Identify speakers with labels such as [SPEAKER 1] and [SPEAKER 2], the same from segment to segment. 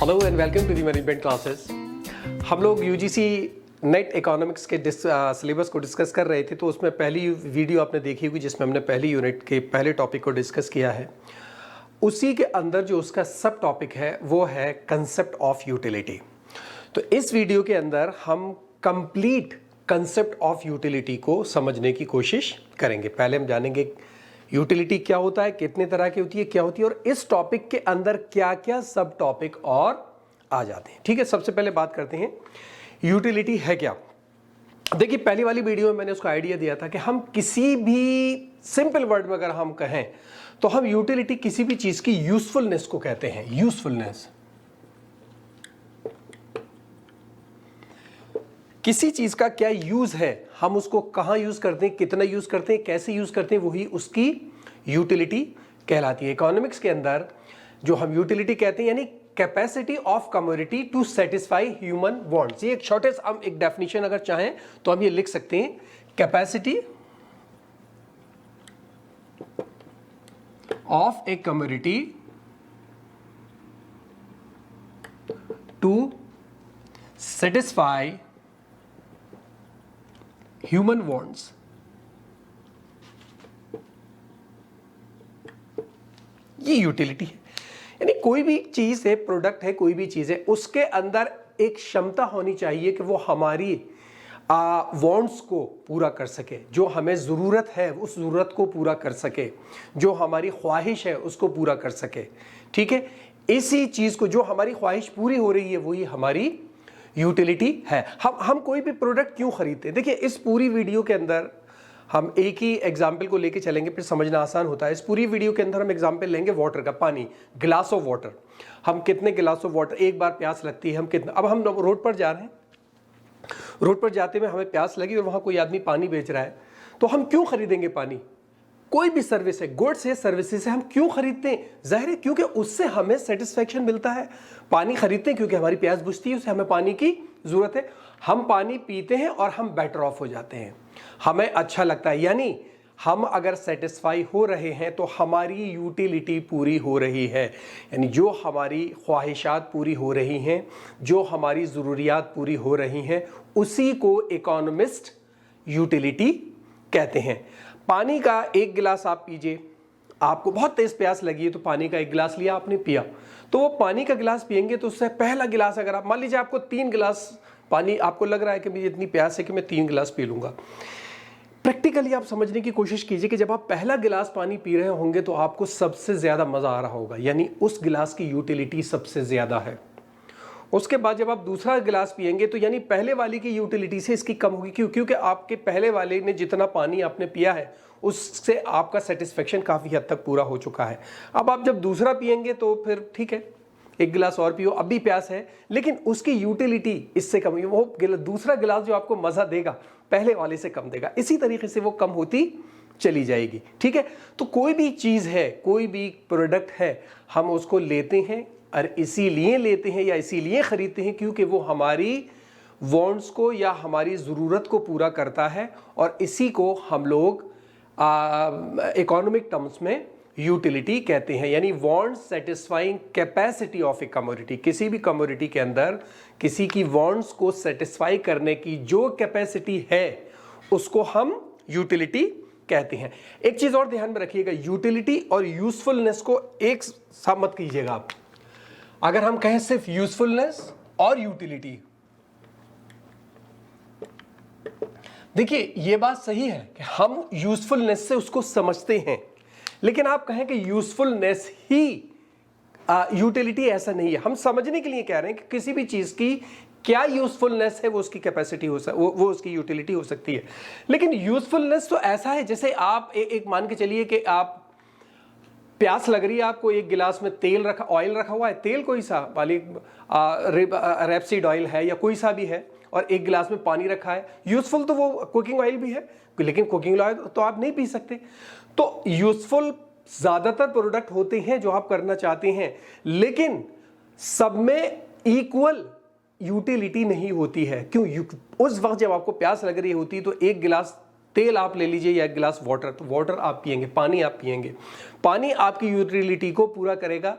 [SPEAKER 1] Hello and welcome to the management classes. हम लोग UGC NET economics के syllabus को डिस्कस कर रहे थे, तो उसमें पहली वीडियो आपने देखी होगी जिसमें हमने पहली यूनिट के पहले टॉपिक को डिस्कस किया है। उसी के अंदर जो उसका सब टॉपिक है वो है कंसेप्ट ऑफ यूटिलिटी। तो इस वीडियो के अंदर हम कंप्लीट कंसेप्ट ऑफ यूटिलिटी को समझने की कोशिश करेंगे। पहले हम जानेंगे यूटिलिटी क्या होता है, कितने तरह की होती है, क्या होती है और इस टॉपिक के अंदर क्या क्या सब टॉपिक और आ जाते हैं। ठीक है, सबसे पहले बात करते हैं यूटिलिटी है क्या। देखिए, पहली वाली वीडियो में मैंने उसको आइडिया दिया था कि हम किसी भी सिंपल वर्ड में अगर हम कहें तो हम यूटिलिटी किसी भी चीज की यूजफुलनेस को कहते हैं। यूजफुलनेस, किसी चीज का क्या यूज है, हम उसको कहां यूज करते हैं, कितना यूज करते हैं, कैसे यूज करते हैं, वही उसकी यूटिलिटी कहलाती है। इकोनॉमिक्स के अंदर जो हम यूटिलिटी कहते हैं यानी capacity of commodity to satisfy human wants. ये एक छोटे से हम एक डेफिनेशन अगर चाहें तो हम ये लिख सकते हैं, capacity of a commodity to satisfy human wants. ये यूटिलिटी है। यानी कोई भी चीज है, प्रोडक्ट है, कोई भी चीज है, उसके अंदर एक क्षमता होनी चाहिए कि वो हमारी वांट्स को पूरा कर सके। जो हमें जरूरत है उस जरूरत को पूरा कर सके, जो हमारी ख्वाहिश है उसको पूरा कर सके। ठीक है, इसी चीज को, जो हमारी ख्वाहिश पूरी हो रही है वही हमारी यूटिलिटी है। हम कोई भी प्रोडक्ट क्यों खरीदते हैं। देखिए, इस पूरी वीडियो के अंदर हम एक ही एग्जाम्पल को लेके चलेंगे, फिर समझना आसान होता है। इस पूरी वीडियो के अंदर हम एग्जाम्पल लेंगे वाटर का, पानी, गिलास ऑफ वाटर। हम कितने गिलास ऑफ वाटर, एक बार प्यास लगती है, हम कितना, अब हम रोड पर जा रहे हैं, रोड पर जाते हुए हमें प्यास लगी और वहां कोई आदमी पानी बेच रहा है, तो हम क्यों खरीदेंगे पानी। कोई भी सर्विस है, गुड्स है, सर्विसेज है, हम क्यों खरीदते हैं। जाहिर है क्योंकि उससे हमें सेटिस्फेक्शन मिलता है। पानी खरीदते हैं क्योंकि हमारी प्यास बुझती है, उससे हमें पानी की जरूरत है। हम पानी पीते हैं और हम बेटर ऑफ हो जाते हैं, हमें अच्छा लगता है। यानी हम अगर सेटिस्फाई हो रहे हैं तो हमारी यूटिलिटी पूरी हो रही है। यानी जो हमारी ख्वाहिशात पूरी हो रही हैं, जो हमारी ज़रूरियात पूरी हो रही हैं, उसी को इकोनॉमिस्ट यूटिलिटी कहते हैं। पानी का एक गिलास आप पीजिए, आपको बहुत तेज प्यास लगी है तो पानी का एक गिलास लिया, आपने पिया, तो वो पानी का गिलास पिएंगे तो उससे पहला गिलास, अगर आप मान लीजिए आपको 3 गिलास पानी, आपको लग रहा है कि मुझे इतनी प्यास है कि मैं 3 गिलास पी लूंगा। प्रैक्टिकली आप समझने की कोशिश कीजिए कि जब आप पहला गिलास पानी पी रहे होंगे तो आपको सबसे ज्यादा मजा आ रहा होगा, यानी उस गिलास की यूटिलिटी सबसे ज्यादा है। उसके बाद जब आप दूसरा गिलास पिएंगे तो यानी पहले वाले की यूटिलिटी से इसकी कम होगी। क्योंकि आपके पहले वाले ने जितना पानी आपने पिया है उससे आपका सेटिस्फेक्शन काफ़ी हद तक पूरा हो चुका है। अब आप जब दूसरा पिएंगे तो फिर ठीक है, एक गिलास और पियो, अब भी प्यास है, लेकिन उसकी यूटिलिटी इससे कम होगी। वो दूसरा गिलास जो आपको मज़ा देगा पहले वाले से कम देगा, इसी तरीके से वो कम होती चली जाएगी। ठीक है, तो कोई भी चीज़ है, कोई भी प्रोडक्ट है, हम उसको लेते हैं और इसीलिए लेते हैं या इसीलिए खरीदते हैं क्योंकि वो हमारी वांट्स को या हमारी ज़रूरत को पूरा करता है, और इसी को हम लोग इकोनॉमिक टर्म्स में यूटिलिटी कहते हैं। यानी want satisfying capacity of a commodity. किसी भी कमोडिटी के अंदर किसी की वांट्स को सेटिस्फाई करने की जो कैपेसिटी है उसको हम यूटिलिटी कहते हैं। एक चीज़ और ध्यान में रखिएगा, यूटिलिटी और यूजफुलनेस को एक साथ मत कीजिएगा आप। अगर हम कहें सिर्फ यूजफुलनेस और यूटिलिटी, देखिए ये बात सही है कि हम यूजफुलनेस से उसको समझते हैं, लेकिन आप कहें कि यूजफुलनेस ही यूटिलिटी, ऐसा नहीं है। हम समझने के लिए कह रहे हैं कि किसी भी चीज की क्या यूजफुलनेस है वो उसकी कैपेसिटी हो वो उसकी यूटिलिटी हो सकती है। लेकिन यूजफुलनेस तो ऐसा है जैसे आप एक मान के चलिए कि आप प्यास लग रही है, आपको एक गिलास में तेल रखा, ऑयल रखा हुआ है, तेल कोई सा वाली रेपसीड ऑयल है या कोई सा भी है, और एक गिलास में पानी रखा है। यूजफुल तो वो कुकिंग ऑयल भी है, लेकिन कुकिंग ऑयल तो आप नहीं पी सकते। तो यूजफुल ज्यादातर प्रोडक्ट होते हैं जो आप करना चाहते हैं, लेकिन सब में इक्वल यूटिलिटी नहीं होती है। क्यों? उस वक्त जब आपको प्यास लग रही होती है तो एक गिलास तेल आप ले लीजिए या एक गिलास वाटर, तो वाटर आप पिएंगे, पानी आप पिएंगे, पानी आपकी यूटिलिटी को पूरा करेगा।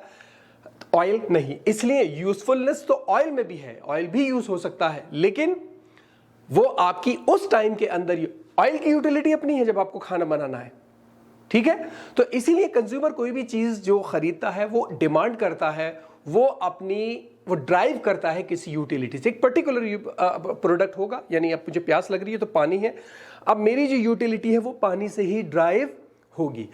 [SPEAKER 1] ऑयल नहीं। इसलिए यूजफुलनेस तो ऑयल में भी है, ऑयल भी यूज हो सकता है, लेकिन वो आपकी उस टाइम के अंदर, ऑयल की यूटिलिटी अपनी है जब आपको खाना बनाना है, ठीक है। तो इसीलिए कंज्यूमर कोई भी चीज जो खरीदता है वो डिमांड करता है, वो ड्राइव करता है किसी यूटिलिटी से। एक पर्टिकुलर प्रोडक्ट होगा, यानी अब मुझे प्यास लग रही है तो पानी है, अब मेरी जो यूटिलिटी है वो पानी से ही ड्राइव होगी।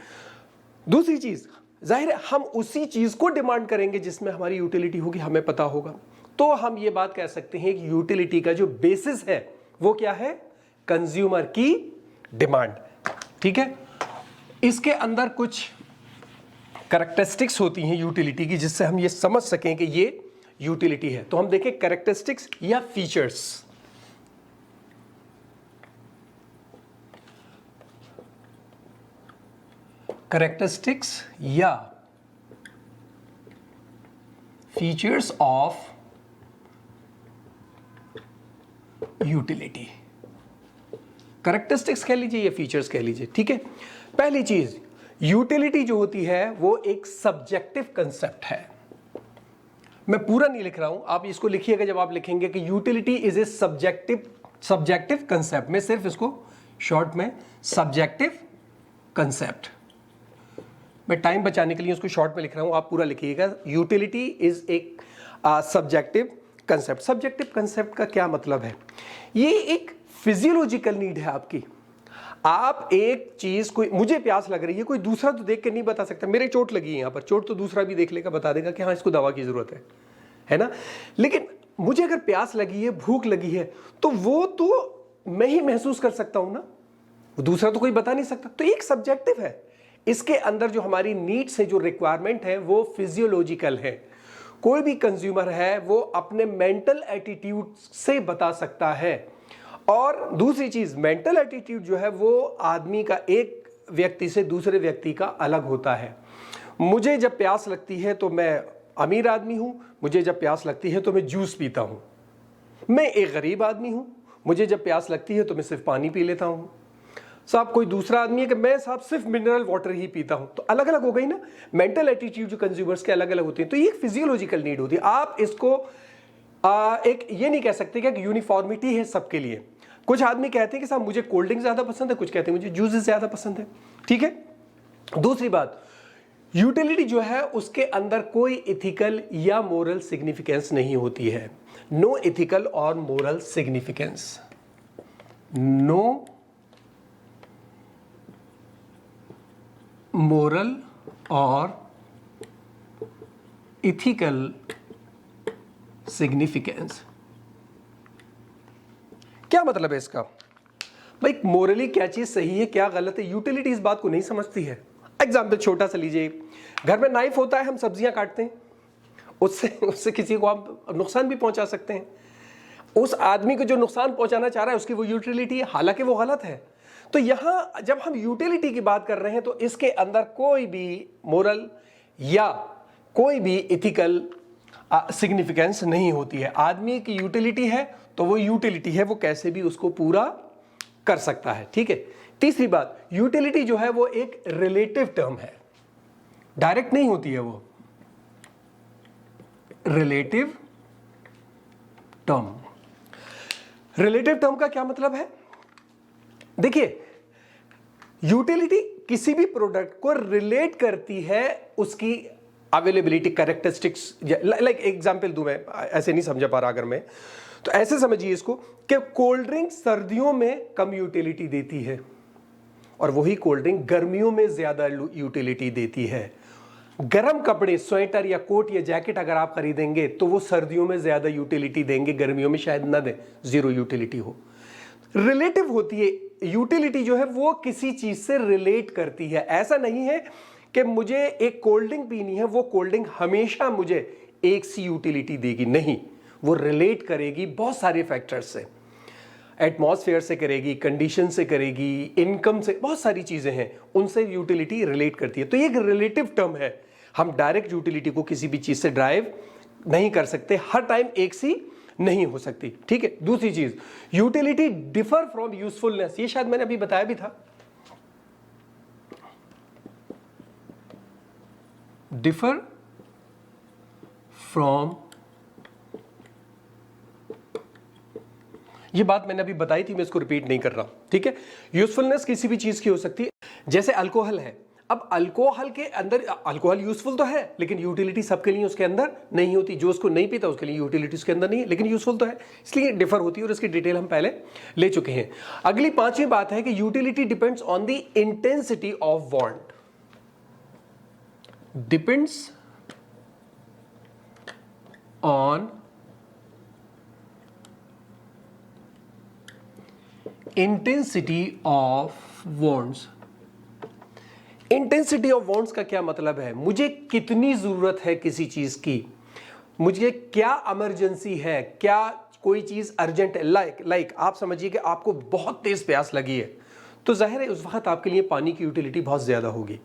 [SPEAKER 1] दूसरी चीज, जाहिर है हम उसी चीज को डिमांड करेंगे जिसमें हमारी यूटिलिटी होगी, हमें पता होगा। तो हम ये बात कह सकते हैं कि यूटिलिटी का जो बेसिस है वो क्या है? कंज्यूमर की डिमांड, ठीक है। इसके अंदर कुछ कैरेक्टरिस्टिक्स होती हैं यूटिलिटी की, जिससे हम ये समझ सकें कि ये यूटिलिटी है। तो हम देखें कैरेक्टरिस्टिक्स या फीचर्स। कैरेक्टरिस्टिक्स या फीचर्स ऑफ यूटिलिटी, कैरेक्टरिस्टिक्स कह लीजिए या फीचर्स कह लीजिए, ठीक है। पहली चीज, यूटिलिटी जो होती है वो एक सब्जेक्टिव कंसेप्ट है। मैं पूरा नहीं लिख रहा हूं, आप इसको लिखिएगा जब आप लिखेंगे कि utility is a subjective concept. मैं सिर्फ इसको शॉर्ट में सब्जेक्टिव कंसेप्ट, मैं टाइम बचाने के लिए उसको शॉर्ट में लिख रहा हूं, आप पूरा लिखिएगा। यूटिलिटी इज एक सब्जेक्टिव कंसेप्ट। सब्जेक्टिव कंसेप्ट का क्या मतलब है? ये एक फिजियोलॉजिकल नीड है आपकी। आप एक चीज, कोई मुझे प्यास लग रही है, कोई दूसरा तो देख के नहीं बता सकता। मेरे चोट लगी है यहां पर, चोट तो दूसरा भी देख लेगा, बता देगा कि हाँ इसको दवा की जरूरत है ना। लेकिन मुझे अगर प्यास लगी है, भूख लगी है, तो वो तो मैं ही महसूस कर सकता हूं ना, दूसरा तो कोई बता नहीं सकता। तो एक सब्जेक्टिव है, इसके अंदर जो हमारी नीड्स है, जो रिक्वायरमेंट है, वो फिजियोलॉजिकल है। कोई भी कंज्यूमर है वो अपने मेंटल एटीट्यूड से बता सकता है। और दूसरी चीज, मेंटल एटीट्यूड जो है वो आदमी का एक व्यक्ति से दूसरे व्यक्ति का अलग होता है। मुझे जब प्यास लगती है तो मैं अमीर आदमी हूं, मुझे जब प्यास लगती है तो मैं जूस पीता हूं। मैं एक गरीब आदमी हूं, मुझे जब प्यास लगती है तो मैं सिर्फ पानी पी लेता हूं। साहब कोई दूसरा आदमी है कि मैं साहब सिर्फ मिनरल वाटर ही पीता हूं। तो अलग अलग हो गई ना, मेंटल एटीट्यूड जो कंज्यूमर्स के अलग अलग होते हैं। तो ये एक फिजियोलॉजिकल नीड होती है। आप इसको एक ये नहीं कह सकते कि यूनिफॉर्मिटी है सबके लिए। कुछ आदमी कहते हैं कि साहब मुझे कोल्ड ड्रिंक ज्यादा पसंद है, कुछ कहते हैं मुझे जूसेस ज्यादा पसंद है, ठीक है। दूसरी बात, यूटिलिटी जो है उसके अंदर कोई इथिकल या मोरल सिग्निफिकेंस नहीं होती है। नो इथिकल और मोरल सिग्निफिकेंस, नो मोरल और इथिकल सिग्निफिकेंस। क्या मतलब है इसका? भाई मोरली क्या चीज सही है, क्या गलत है, यूटिलिटी इस बात को नहीं समझती है। एग्जाम्पल छोटा सा लीजिए, घर में नाइफ होता है, हम सब्जियां काटते हैं, उससे किसी को आप नुकसान भी पहुंचा सकते हैं। उस आदमी को जो नुकसान पहुंचाना चाह रहा है उसकी वो यूटिलिटी है, हालांकि वो गलत है। तो यहां जब हम यूटिलिटी की बात कर रहे हैं तो इसके अंदर कोई भी मोरल या कोई भी इथिकल सिग्निफिकेंस नहीं होती है। आदमी की यूटिलिटी है तो वो यूटिलिटी है, वो कैसे भी उसको पूरा कर सकता है, ठीक है। तीसरी बात, यूटिलिटी जो है वो एक रिलेटिव टर्म है, डायरेक्ट नहीं होती है। वो रिलेटिव टर्म, रिलेटिव टर्म का क्या मतलब है? देखिए, यूटिलिटी किसी भी प्रोडक्ट को रिलेट करती है उसकी अवेलेबिलिटी, कैरेक्टरिस्टिक्स। लाइक एग्जांपल दूं मैं, ऐसे नहीं समझा पा रहा अगर मैं, तो ऐसे समझिए इसको कि कोल्ड ड्रिंक सर्दियों में कम यूटिलिटी देती है और वही कोल्ड ड्रिंक गर्मियों में ज्यादा यूटिलिटी देती है। गर्म कपड़े, स्वेटर या कोट या जैकेट अगर आप खरीदेंगे तो वो सर्दियों में ज्यादा यूटिलिटी देंगे, गर्मियों में शायद ना दे, जीरो यूटिलिटी हो। रिलेटिव होती है यूटिलिटी जो है, वो किसी चीज से रिलेट करती है। ऐसा नहीं है कि मुझे एक कोल्ड ड्रिंक पीनी है, वो कोल्ड ड्रिंक हमेशा मुझे एक सी यूटिलिटी देगी, नहीं, वो रिलेट करेगी बहुत सारे फैक्टर्स से, एटमॉस्फेयर से करेगी, कंडीशन से करेगी, इनकम से, बहुत सारी चीजें हैं, उनसे यूटिलिटी रिलेट करती है। तो ये एक रिलेटिव टर्म है। हम डायरेक्ट यूटिलिटी को किसी भी चीज से ड्राइव नहीं कर सकते, हर टाइम एक सी नहीं हो सकती, ठीक है। दूसरी चीज, यूटिलिटी डिफर फ्रॉम यूजफुलनेस, ये शायद मैंने अभी बताया भी था। डिफर फ्रॉम, ये बात मैंने अभी बताई थी, मैं इसको रिपीट नहीं कर रहा, ठीक है। यूजफुलनेस किसी भी चीज की हो सकती है, जैसे अल्कोहल है। अब अल्कोहल के अंदर, अल्कोहल यूजफुल तो है लेकिन यूटिलिटी सबके लिए उसके अंदर नहीं होती। जो उसको नहीं पीता उसके लिए यूटिलिटी उसके अंदर नहीं है, लेकिन यूजफुल तो है, इसलिए डिफर होती है और इसकी डिटेल हम पहले ले चुके हैं। अगली पांचवी बात है कि utility depends on the intensity of bond, depends on intensity of bonds. Intensity of bonds का क्या मतलब है? मुझे कितनी जरूरत है किसी चीज की, मुझे क्या इमरजेंसी है, क्या कोई चीज अर्जेंट है। लाइक आप समझिए कि आपको बहुत तेज प्यास लगी है, तो जाहिर है उस वक्त आपके लिए पानी की यूटिलिटी बहुत ज्यादा होगी।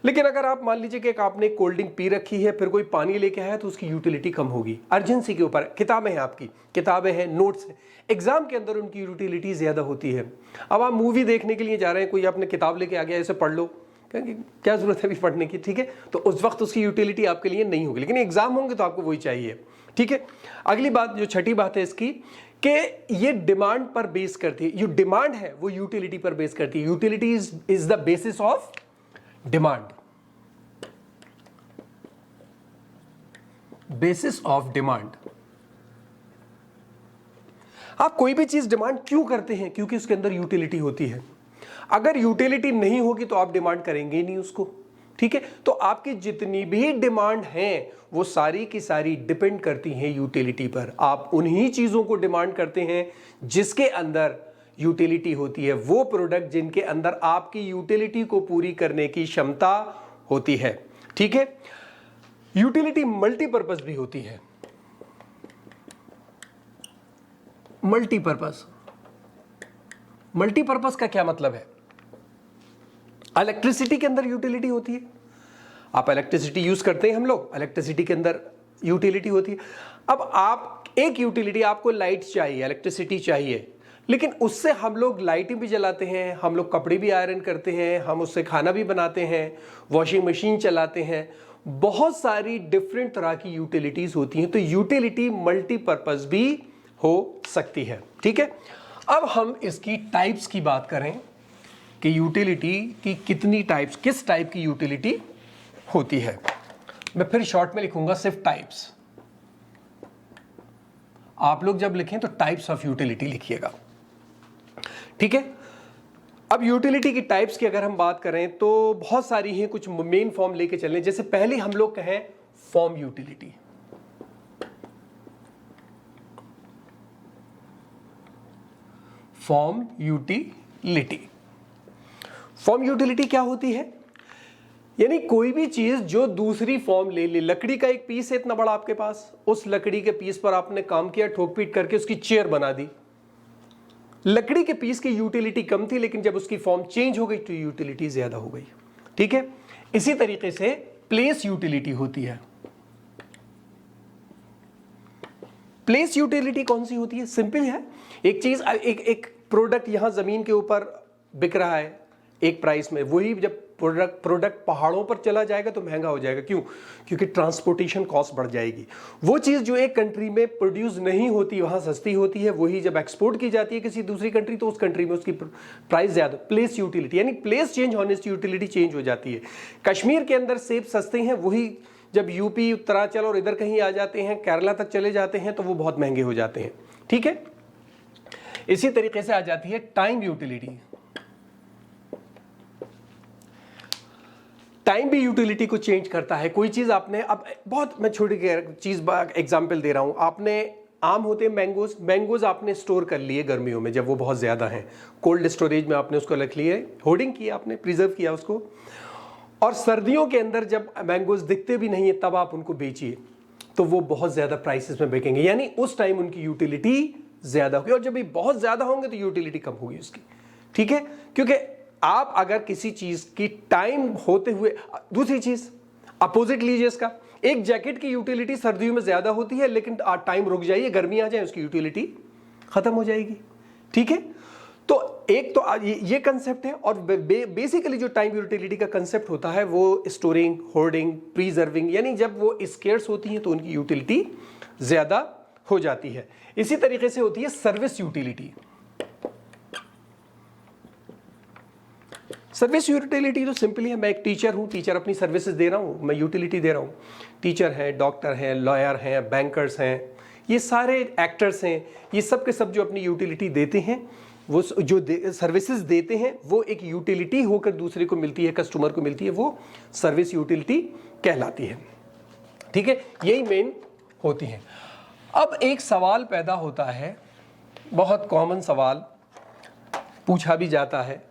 [SPEAKER 1] लेकिन अगर आप मान लीजिए कि आपने कोल्ड ड्रिंक पी रखी है, फिर कोई पानी लेके आया तो उसकी यूटिलिटी कम होगी। अर्जेंसी के ऊपर किताबें हैं, आपकी किताबें हैं, नोट्स हैं, एग्जाम के अंदर उनकी यूटिलिटी ज्यादा होती है। अब आप मूवी देखने के लिए जा रहे हैं, कोई आपने किताब लेके आ गया, इसे पढ़ लो, क्या जरूरत है अभी पढ़ने की, ठीक है, तो उस वक्त उसकी यूटिलिटी आपके लिए नहीं होगी। लेकिन एग्जाम होंगे तो आपको वही चाहिए, ठीक है। अगली बात, जो छठी बात है इसकी, कि ये डिमांड पर बेस करती है। जो डिमांड है वो यूटिलिटी पर बेस करती है। Utility is the basis of demand, basis of demand. आप कोई भी चीज डिमांड क्यों करते हैं? क्योंकि उसके अंदर यूटिलिटी होती है। अगर यूटिलिटी नहीं होगी तो आप डिमांड करेंगे ही नहीं उसको, ठीक है। तो आपकी जितनी भी डिमांड हैं वो सारी की सारी डिपेंड करती हैं यूटिलिटी पर। आप उन्हीं चीजों को डिमांड करते हैं जिसके अंदर यूटिलिटी होती है, वो प्रोडक्ट जिनके अंदर आपकी यूटिलिटी को पूरी करने की क्षमता होती है, ठीक है। यूटिलिटी मल्टीपर्पज भी होती है। मल्टीपर्पज, मल्टीपर्पज का क्या मतलब है? इलेक्ट्रिसिटी के अंदर यूटिलिटी होती है, आप इलेक्ट्रिसिटी यूज करते हैं, हम लोग इलेक्ट्रिसिटी के अंदर यूटिलिटी होती है। अब आप एक यूटिलिटी, आपको लाइट चाहिए, इलेक्ट्रिसिटी चाहिए, लेकिन उससे हम लोग लाइटें भी जलाते हैं, हम लोग कपड़े भी आयरन करते हैं, हम उससे खाना भी बनाते हैं, वॉशिंग मशीन चलाते हैं, बहुत सारी डिफरेंट तरह की यूटिलिटीज होती हैं। तो यूटिलिटी मल्टीपर्पज भी हो सकती है, ठीक है। अब हम इसकी टाइप्स की बात करें कि यूटिलिटी की कितनी टाइप्स, किस टाइप की यूटिलिटी होती है। मैं फिर शॉर्ट में लिखूंगा सिर्फ टाइप्स। आप लोग जब लिखें तो टाइप्स ऑफ यूटिलिटी लिखिएगा, ठीक है। अब यूटिलिटी की टाइप्स की अगर हम बात करें तो बहुत सारी हैं, कुछ मेन फॉर्म लेके चलने। जैसे पहले हम लोग कहें form utility. Form utility, form utility क्या होती है? यानी कोई भी चीज जो दूसरी फॉर्म ले ले। लकड़ी का एक पीस है इतना बड़ा आपके पास, उस लकड़ी के पीस पर आपने काम किया, ठोक पीट करके उसकी चेयर बना दी। लकड़ी के पीस की यूटिलिटी कम थी, लेकिन जब उसकी फॉर्म चेंज हो गई तो यूटिलिटी ज्यादा हो गई, ठीक है। इसी तरीके से प्लेस यूटिलिटी होती है। प्लेस यूटिलिटी कौन सी होती है? सिंपल है, एक चीज, एक प्रोडक्ट यहां जमीन के ऊपर बिक रहा है एक प्राइस में, वही जब प्रोडक्ट पहाड़ों पर चला जाएगा तो महंगा हो जाएगा। क्यों? क्योंकि ट्रांसपोर्टेशन कॉस्ट बढ़ जाएगी। वो चीज जो एक कंट्री में प्रोड्यूस नहीं होती वहां सस्ती होती है, वही जब एक्सपोर्ट की जाती है किसी दूसरी कंट्री तो उस कंट्री में उसकी प्राइस ज्यादा। प्लेस यूटिलिटी यानी प्लेस चेंज होने से यूटिलिटी चेंज हो जाती है। कश्मीर के अंदर सेब सस्ते हैं, वही जब यूपी, उत्तरांचल और इधर कहीं आ जाते हैं, केरला तक चले जाते हैं तो वो बहुत महंगे हो जाते हैं, ठीक है। इसी तरीके से आ जाती है टाइम यूटिलिटी। टाइम भी यूटिलिटी को चेंज करता है। कोई चीज आपने, अब बहुत मैं छोटी चीज एग्जांपल दे रहा हूं, आपने आम होते हैं मैंगोज, मैंगोज आपने स्टोर कर लिए गर्मियों में जब वो बहुत ज्यादा हैं, कोल्ड स्टोरेज में आपने उसको रख लिए, होर्डिंग किया आपने, प्रिजर्व किया उसको, और सर्दियों के अंदर जब मैंगोज दिखते भी नहीं है तब आप उनको बेचिए तो वो बहुत ज्यादा प्राइसेस में बिकेंगे, यानी उस टाइम उनकी यूटिलिटी ज्यादा होगी। और जब ये बहुत ज्यादा होंगे तो यूटिलिटी कम होगी उसकी, ठीक है। क्योंकि आप अगर किसी चीज की टाइम होते हुए, दूसरी चीज अपोजिट लीजिए इसका, एक जैकेट की यूटिलिटी सर्दियों में ज्यादा होती है, लेकिन टाइम रुक जाइए, गर्मी आ जाए उसकी यूटिलिटी खत्म हो जाएगी, ठीक है। तो एक तो ये कंसेप्ट है, और बेसिकली जो टाइम यूटिलिटी का कंसेप्ट होता है वो स्टोरिंग, होर्डिंग, प्रीजर्विंग, यानी जब वो स्केर्स होती हैं तो उनकी यूटिलिटी ज्यादा हो जाती है। इसी तरीके से होती है सर्विस यूटिलिटी। सर्विस यूटिलिटी तो सिंपली है, मैं एक टीचर हूं, टीचर अपनी सर्विसेज दे रहा हूं, मैं यूटिलिटी दे रहा हूं। टीचर हैं, डॉक्टर हैं, लॉयर हैं, बैंकर्स हैं, ये सारे एक्टर्स हैं, ये सब के सब जो अपनी यूटिलिटी देते हैं, वो जो सर्विसेज देते हैं वो एक यूटिलिटी होकर दूसरे को मिलती है, कस्टमर को मिलती है, वो सर्विस यूटिलिटी कहलाती है। ठीक है, यही मेन होती है। अब एक सवाल पैदा होता है, बहुत कॉमन सवाल पूछा भी जाता है,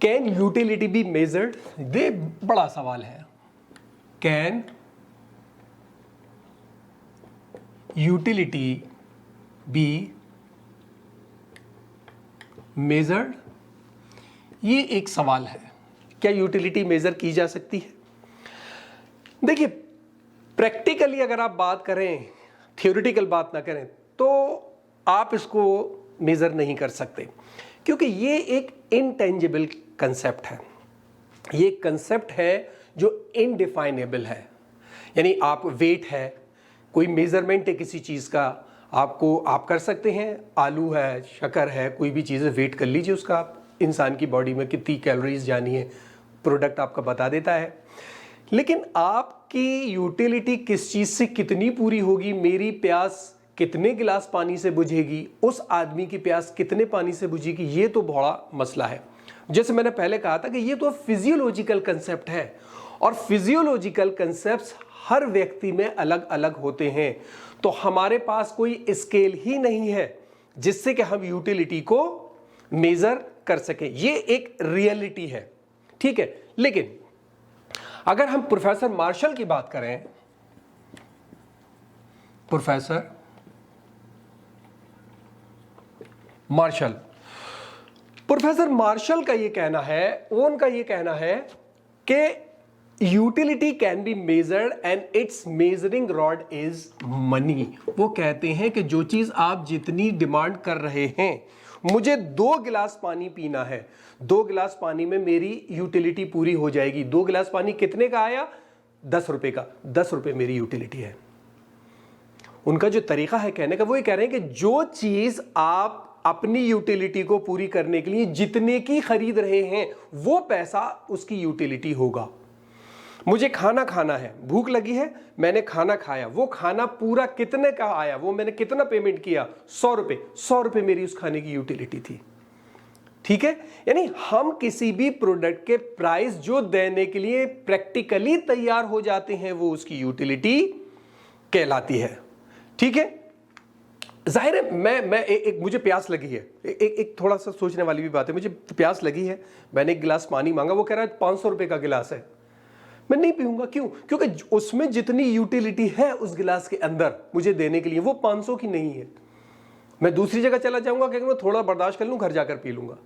[SPEAKER 1] कैन यूटिलिटी बी मेजर्ड? ये बड़ा सवाल है। Can utility be measured? ये एक सवाल है, क्या यूटिलिटी मेजर की जा सकती है? देखिए, प्रैक्टिकली अगर आप बात करें, थियोरिटिकल बात ना करें, तो आप इसको मेजर नहीं कर सकते, क्योंकि ये एक इनटेंजिबल कंसेप्ट है। ये एक कंसेप्ट है जो इनडिफाइनेबल है। यानी आप वेट है, कोई मेजरमेंट है किसी चीज का, आप कर सकते हैं, आलू है, शक्कर है, कोई भी चीज़ है, वेट कर लीजिए उसका, आप इंसान की बॉडी में कितनी कैलोरीज जानी है, प्रोडक्ट आपका बता देता है। लेकिन आपकी यूटिलिटी किस चीज़ से कितनी पूरी होगी, मेरी प्यास कितने गिलास पानी से बुझेगी, उस आदमी की प्यास कितने पानी से बुझेगी, ये तो बड़ा मसला है। जैसे मैंने पहले कहा था कि ये तो फिजियोलॉजिकल कंसेप्ट है, और फिजियोलॉजिकल कंसेप्ट्स हर व्यक्ति में अलग अलग होते हैं। तो हमारे पास कोई स्केल ही नहीं है जिससे कि हम यूटिलिटी को मेजर कर सकें। ये एक रियलिटी है, ठीक है। लेकिन अगर हम प्रोफेसर मार्शल की बात करें, प्रोफेसर मार्शल का ये कहना है, उनका ये कहना है कि utility can be measured and it's measuring rod is money. वो कहते हैं कि जो चीज आप जितनी डिमांड कर रहे हैं, मुझे 2 गिलास पानी पीना है, 2 गिलास पानी में मेरी यूटिलिटी पूरी हो जाएगी। 2 गिलास पानी कितने का आया? 10 रुपए का। 10 रुपए मेरी यूटिलिटी है। उनका जो तरीका है कहने का, वो ये कह रहे हैं कि जो चीज आप अपनी यूटिलिटी को पूरी करने के लिए जितने की खरीद रहे हैं, वो पैसा उसकी यूटिलिटी होगा। मुझे खाना खाना है, भूख लगी है, मैंने खाना खाया, वो खाना पूरा कितने का आया, वो मैंने कितना पेमेंट किया? 100 रुपए। 100 रुपए मेरी उस खाने की यूटिलिटी थी, ठीक है। यानी हम किसी भी प्रोडक्ट के प्राइस जो देने के लिए प्रैक्टिकली तैयार हो जाते हैं, वो उसकी यूटिलिटी कहलाती है, ठीक है। जाहिर है, मैं मुझे प्यास लगी है, एक थोड़ा सा सोचने वाली भी बात है। मुझे प्यास लगी है, मैंने एक गिलास पानी मांगा, वो कह रहा है 500 रुपए का गिलास है, मैं नहीं पीऊंगा। क्यों? क्योंकि उसमें जितनी यूटिलिटी है उस गिलास के अंदर मुझे देने के लिए, वो 500 की नहीं है। मैं दूसरी जगह चला जाऊंगा, क्योंकि मैं थोड़ा बर्दाश्त कर लूं, घर जाकर पी लूंगा।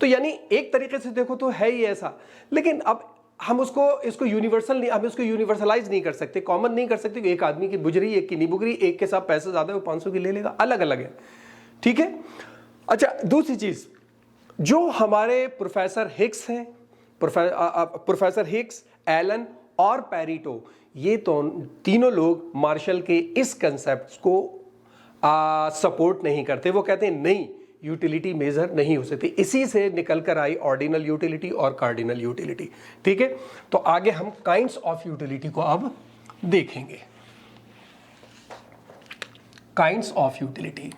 [SPEAKER 1] तो यानी एक तरीके से देखो तो है ही ऐसा। लेकिन अब हम इसको यूनिवर्सल नहीं, हम इसको यूनिवर्सलाइज नहीं कर सकते, कॉमन नहीं कर सकते कि एक आदमी की बुझ रही, एक की नहीं बुझ रही, एक के साथ पैसे ज्यादा है वो 500 की ले लेगा, अलग अलग है, ठीक है। अच्छा, दूसरी चीज, जो हमारे प्रोफेसर हिक्स हैं, प्रोफेसर हिक्स, एलन और पेरेटो, ये तो तीनों लोग मार्शल के इस कंसेप्ट को सपोर्ट नहीं करते। वो कहते हैं नहीं, यूटिलिटी मेजर नहीं हो सकती। इसी से निकल कर आई ऑर्डिनल यूटिलिटी और कार्डिनल यूटिलिटी, ठीक है। तो आगे हम काइंड्स ऑफ यूटिलिटी को अब देखेंगे। Kinds of utility,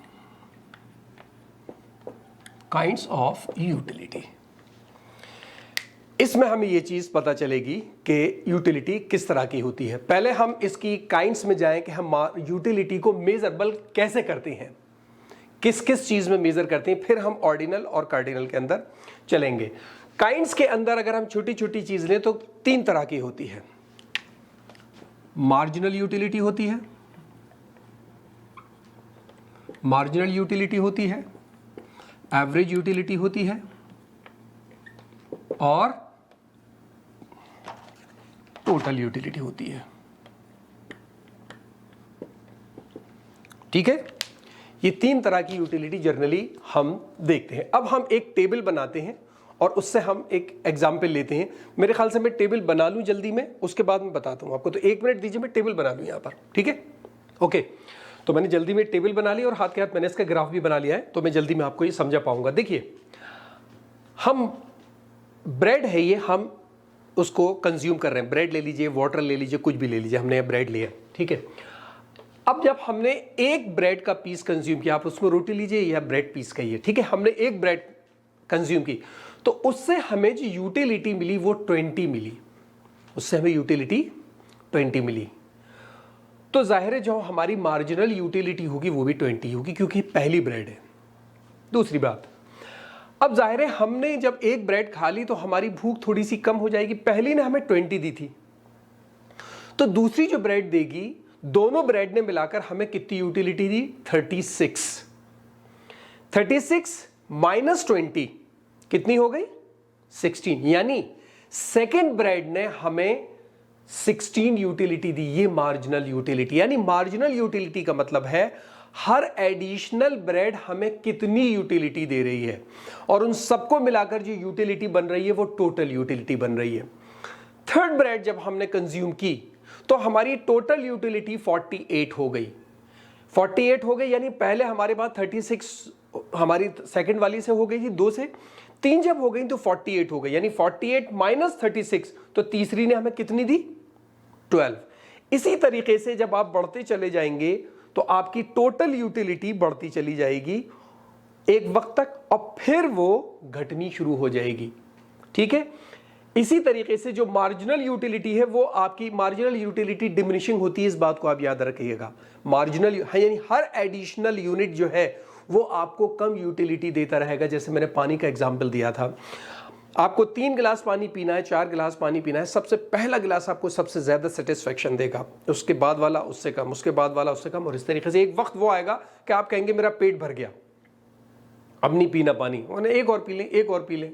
[SPEAKER 1] kinds of utility, इसमें हमें यह चीज पता चलेगी कि यूटिलिटी किस तरह की होती है। पहले हम इसकी काइंड्स में जाएं कि हम यूटिलिटी को मेजरेबल कैसे करते हैं, किस किस चीज में मेजर करते हैं, फिर हम ऑर्डिनल और कार्डिनल के अंदर चलेंगे। काइंड्स के अंदर अगर हम छोटी छोटी चीज लें तो 3 तरह की होती है। मार्जिनल यूटिलिटी होती है, मार्जिनल यूटिलिटी होती है, एवरेज यूटिलिटी होती है, और टोटल यूटिलिटी होती है, ठीक है। ये 3 तरह की यूटिलिटी जनरली हम देखते हैं। अब हम एक टेबल बनाते हैं और उससे हम एक एग्जाम्पल लेते हैं। मेरे ख्याल से मैं टेबल बना लूँ जल्दी में, उसके बाद मैं बताता हूँ आपको। तो 1 मिनट दीजिए, मैं टेबल बना लूँ यहाँ पर, ठीक है? ओके, तो मैंने जल्दी में टेबल बना ली और हाथ के हाथ मैंने इसका ग्राफ भी बना लिया है, तो मैं जल्दी में आपको ये समझा पाऊंगा। देखिए, हम ब्रेड है ये, हम उसको कंज्यूम कर रहे हैं। ब्रेड ले लीजिए, वाटर ले लीजिए, कुछ भी ले लीजिए, हमने ब्रेड लिया, ठीक है? अब जब हमने एक ब्रेड का पीस कंज्यूम किया, आप उसमें रोटी लीजिए या ब्रेड पीस कहिए, ठीक है? हमने एक ब्रेड कंज्यूम की, तो उससे हमें जो यूटिलिटी मिली वो 20 मिली। उससे हमें यूटिलिटी 20 मिली। तो जाहिर है जो हमारी मार्जिनल यूटिलिटी होगी वो भी 20 होगी, क्योंकि पहली ब्रेड है। दूसरी बात, अब जाहिर है हमने जब एक ब्रेड खा ली तो हमारी भूख थोड़ी सी कम हो जाएगी। पहली ने हमें 20 दी थी, तो दूसरी जो ब्रेड देगी, दोनों ब्रेड ने मिलाकर हमें कितनी यूटिलिटी दी? 36। 36 माइनस 20 कितनी हो गई? 16। यानी सेकेंड ब्रेड ने हमें 16 यूटिलिटी दी। ये मार्जिनल यूटिलिटी, यानी मार्जिनल यूटिलिटी का मतलब है हर एडिशनल ब्रेड हमें कितनी यूटिलिटी दे रही है, और उन सबको मिलाकर जो यूटिलिटी बन रही है वो टोटल यूटिलिटी बन रही है। थर्ड ब्रेड जब हमने कंज्यूम की तो हमारी टोटल यूटिलिटी 48 हो गई। 48 हो गई, यानी पहले हमारे पास 36 हमारी सेकंड वाली से हो गई थी, 2 से 3 जब हो गई तो 48 हो गई, यानी 48 माइनस 36, तो तीसरी ने हमें कितनी दी? 12। इसी तरीके से जब आप बढ़ते चले जाएंगे तो आपकी टोटल यूटिलिटी बढ़ती चली जाएगी एक वक्त तक, और फिर वो घटनी शुरू हो जाएगी, ठीक है? इसी तरीके से जो मार्जिनल यूटिलिटी है वो आपकी मार्जिनल यूटिलिटी डिमिनिशिंग होती है, इस बात को आप याद रखिएगा। मार्जिनल यानी हर एडिशनल यूनिट जो है वो आपको कम यूटिलिटी देता रहेगा। जैसे मैंने पानी का एग्जांपल दिया था, आपको 3 गिलास पानी पीना है, 4 गिलास पानी पीना है, सबसे पहला गिलास आपको सबसे ज्यादा सेटिस्फेक्शन देगा, उसके बाद वाला उससे कम, उसके बाद वाला उससे कम, और इस तरीके से एक वक्त वो आएगा कि आप कहेंगे मेरा पेट भर गया, अब नहीं पीना पानी, एक और पी लें, एक और पी लें,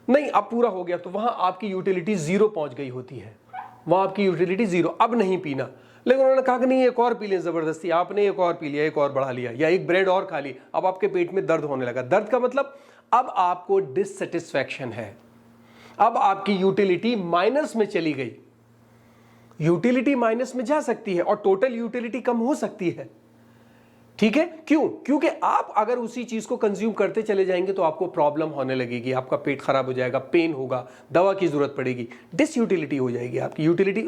[SPEAKER 1] नहीं अब पूरा हो गया, तो वहां आपकी यूटिलिटी 0 पहुंच गई होती है, वहां आपकी यूटिलिटी 0, अब नहीं पीना। लेकिन उन्होंने कहा कि नहीं एक और पी लें, जबरदस्ती आपने एक और पी लिया, एक और बढ़ा लिया, या एक ब्रेड और खा ली, अब आपके पेट में दर्द होने लगा। दर्द का मतलब अब आपको डिससेटिस्फैक्शन है, अब आपकी यूटिलिटी माइनस में चली गई। यूटिलिटी माइनस में जा सकती है और टोटल यूटिलिटी कम हो सकती है, ठीक है? क्यों? क्योंकि आप अगर उसी चीज को कंज्यूम करते चले जाएंगे तो आपको प्रॉब्लम होने लगेगी, आपका पेट खराब हो जाएगा, पेन होगा, दवा की जरूरत पड़ेगी, डिसयूटिलिटी हो जाएगी, आपकी यूटिलिटी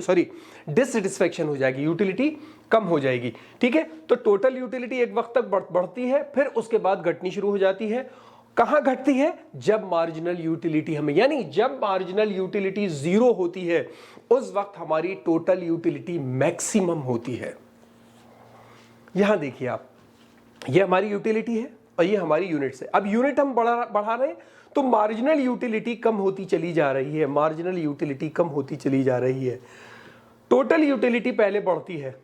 [SPEAKER 1] डिससेटिस्फैक्शन हो जाएगी, यूटिलिटी कम हो जाएगी, ठीक है? तो टोटल यूटिलिटी एक वक्त तक बढ़ती है, फिर उसके बाद घटनी शुरू हो जाती है। कहां घटती है? जब मार्जिनल यूटिलिटी हमें, यानी जब मार्जिनल यूटिलिटी 0 होती है उस वक्त हमारी टोटल यूटिलिटी मैक्सिमम होती है। यहां देखिए आप, ये हमारी यूटिलिटी है और ये हमारी यूनिट्स है। अब यूनिट हम बढ़ा रहे हैं तो मार्जिनल यूटिलिटी कम होती चली जा रही है, मार्जिनल यूटिलिटी कम होती चली जा रही है। टोटल यूटिलिटी पहले बढ़ती है,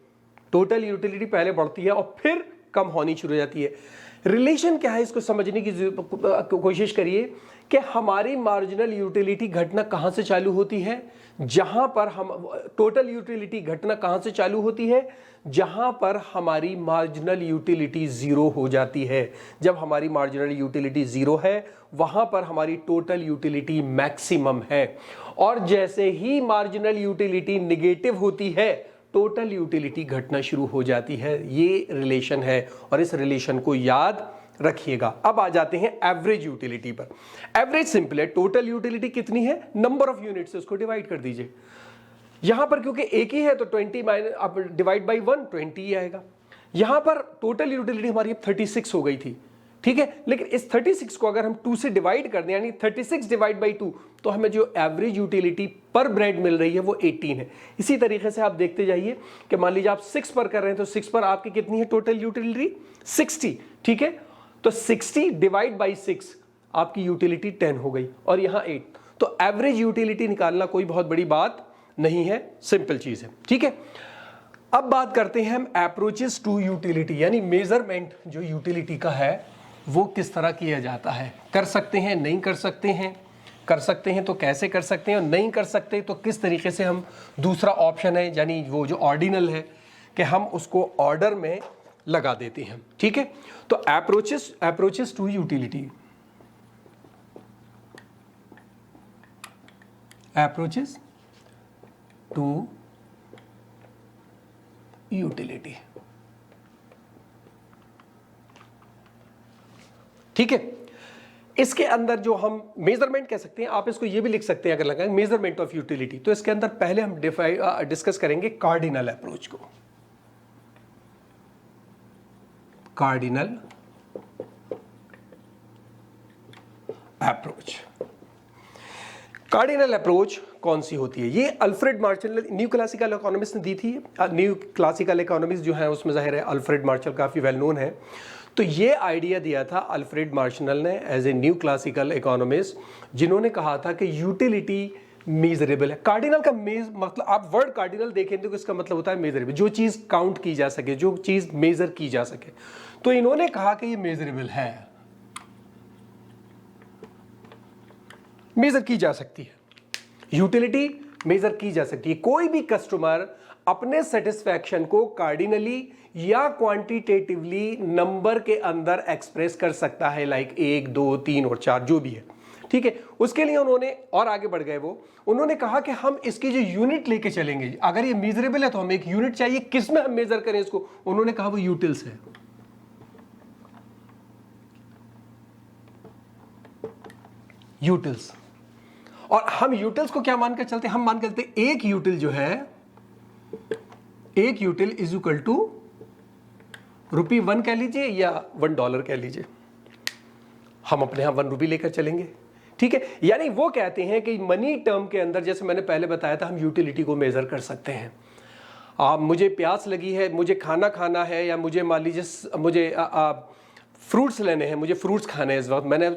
[SPEAKER 1] टोटल यूटिलिटी पहले बढ़ती है और फिर कम होनी शुरू हो जाती है। रिलेशन क्या है इसको समझने की कोशिश करिए कि हमारी मार्जिनल यूटिलिटी घटना कहां से चालू होती है? जहां पर हम टोटल यूटिलिटी घटना कहां से चालू होती है? जहां पर हमारी मार्जिनल यूटिलिटी 0 हो जाती है। जब हमारी मार्जिनल यूटिलिटी 0 है वहां पर हमारी टोटल यूटिलिटी मैक्सिमम है, और जैसे ही मार्जिनल यूटिलिटी नेगेटिव होती है टोटल यूटिलिटी घटना शुरू हो जाती है। ये रिलेशन है और इस रिलेशन को याद रखिएगा। अब आ जाते हैं एवरेज यूटिलिटी पर। एवरेज सिंपल है, टोटल यूटिलिटी कितनी है, नंबर ऑफ यूनिट से उसको डिवाइड कर दीजिए। यहां पर क्योंकि एक ही है तो 20 माइनस अब डिवाइड बाई 1 20 ही आएगा। यहां पर टोटल यूटिलिटी हमारी 36 हो गई थी, ठीक है, लेकिन इस 36 को अगर हम 2 से डिवाइड कर दें, यानी 36 डिवाइड बाई 2, तो हमें जो एवरेज यूटिलिटी पर ब्रेड मिल रही है वो 18 है। इसी तरीके से आप देखते जाइए कि मान लीजिए आप 6 पर कर रहे हैं तो 6 पर आपकी कितनी है टोटल यूटिलिटी? 60, ठीक है, तो 60 डिवाइड बाई 6 आपकी यूटिलिटी 10 हो गई और यहां 8। तो एवरेज यूटिलिटी निकालना कोई बहुत बड़ी बात नहीं है, सिंपल चीज है, ठीक है। अब बात करते हैं हम अप्रोचेस टू यूटिलिटी, यानी मेजरमेंट जो यूटिलिटी का है वो किस तरह किया जाता है। कर सकते हैं, नहीं कर सकते हैं, कर सकते हैं तो कैसे कर सकते हैं, और नहीं कर सकते तो किस तरीके से हम, दूसरा ऑप्शन है यानी वो जो ऑर्डिनल है कि हम उसको ऑर्डर में लगा देते हैं। ठीक है, तो approaches to utility, approaches to utility. ठीक है, इसके अंदर जो हम मेजरमेंट कह सकते हैं, आप इसको ये भी लिख सकते हैं अगर लगाएं मेजरमेंट ऑफ यूटिलिटी, तो इसके अंदर पहले हम डिस्कस करेंगे कार्डिनल अप्रोच को। कार्डिनल अप्रोच, कार्डिनल अप्रोच कौन सी होती है? ये Alfred Marshall, new classical economist ने दी थी। न्यू क्लासिकल इकोनॉमिस्ट जो है उसमें जाहिर है अल्फ्रेड मार्शल काफ़ी वेल नोन है। तो ये आइडिया दिया था अल्फ्रेड मार्शल ने as a new classical economist, जिन्होंने कहा था कि यूटिलिटी मेजरेबल है। कार्डिनल का मतलब, आप वर्ड कार्डिनल देखें तो इसका मतलब होता है मेजरेबल, जो चीज़ काउंट की जा सके, जो चीज़ मेजर की जा सके। तो इन्होंने कहा कि ये मेजरेबल है, मेजर की जा सकती है, यूटिलिटी मेजर की जा सकती है। कोई भी कस्टमर अपने सेटिस्फैक्शन को कार्डिनली या क्वांटिटेटिवली नंबर के अंदर एक्सप्रेस कर सकता है, लाइक 1, 2, 3 और 4 जो भी है। ठीक है, उसके लिए उन्होंने और आगे बढ़ गए, वो उन्होंने कहा कि हम इसकी जो यूनिट लेके चलेंगे, अगर ये मेजरेबल है तो हमें एक यूनिट चाहिए, किस में हम मेजर करें इसको? उन्होंने कहा वो यूटिल्स है। यूटिल्स, और हम यूटिल्स को क्या मानकर चलते हैं? हम मान कर चलते हैं एक यूटिल जो है, एक यूटिल इज इक्वल टू ₹1 कह लीजिए या $1 कह लीजिए, हम अपने यहां ₹1 लेकर चलेंगे। ठीक है, यानी वो कहते हैं कि मनी टर्म के अंदर, जैसे मैंने पहले बताया था, हम यूटिलिटी को मेजर कर सकते हैं। आप, मुझे प्यास लगी है, मुझे खाना खाना है, या मुझे मान लीजिए मुझे फ्रूट्स लेने हैं, मुझे फ्रूट्स खाने हैं इस वक्त, मैंने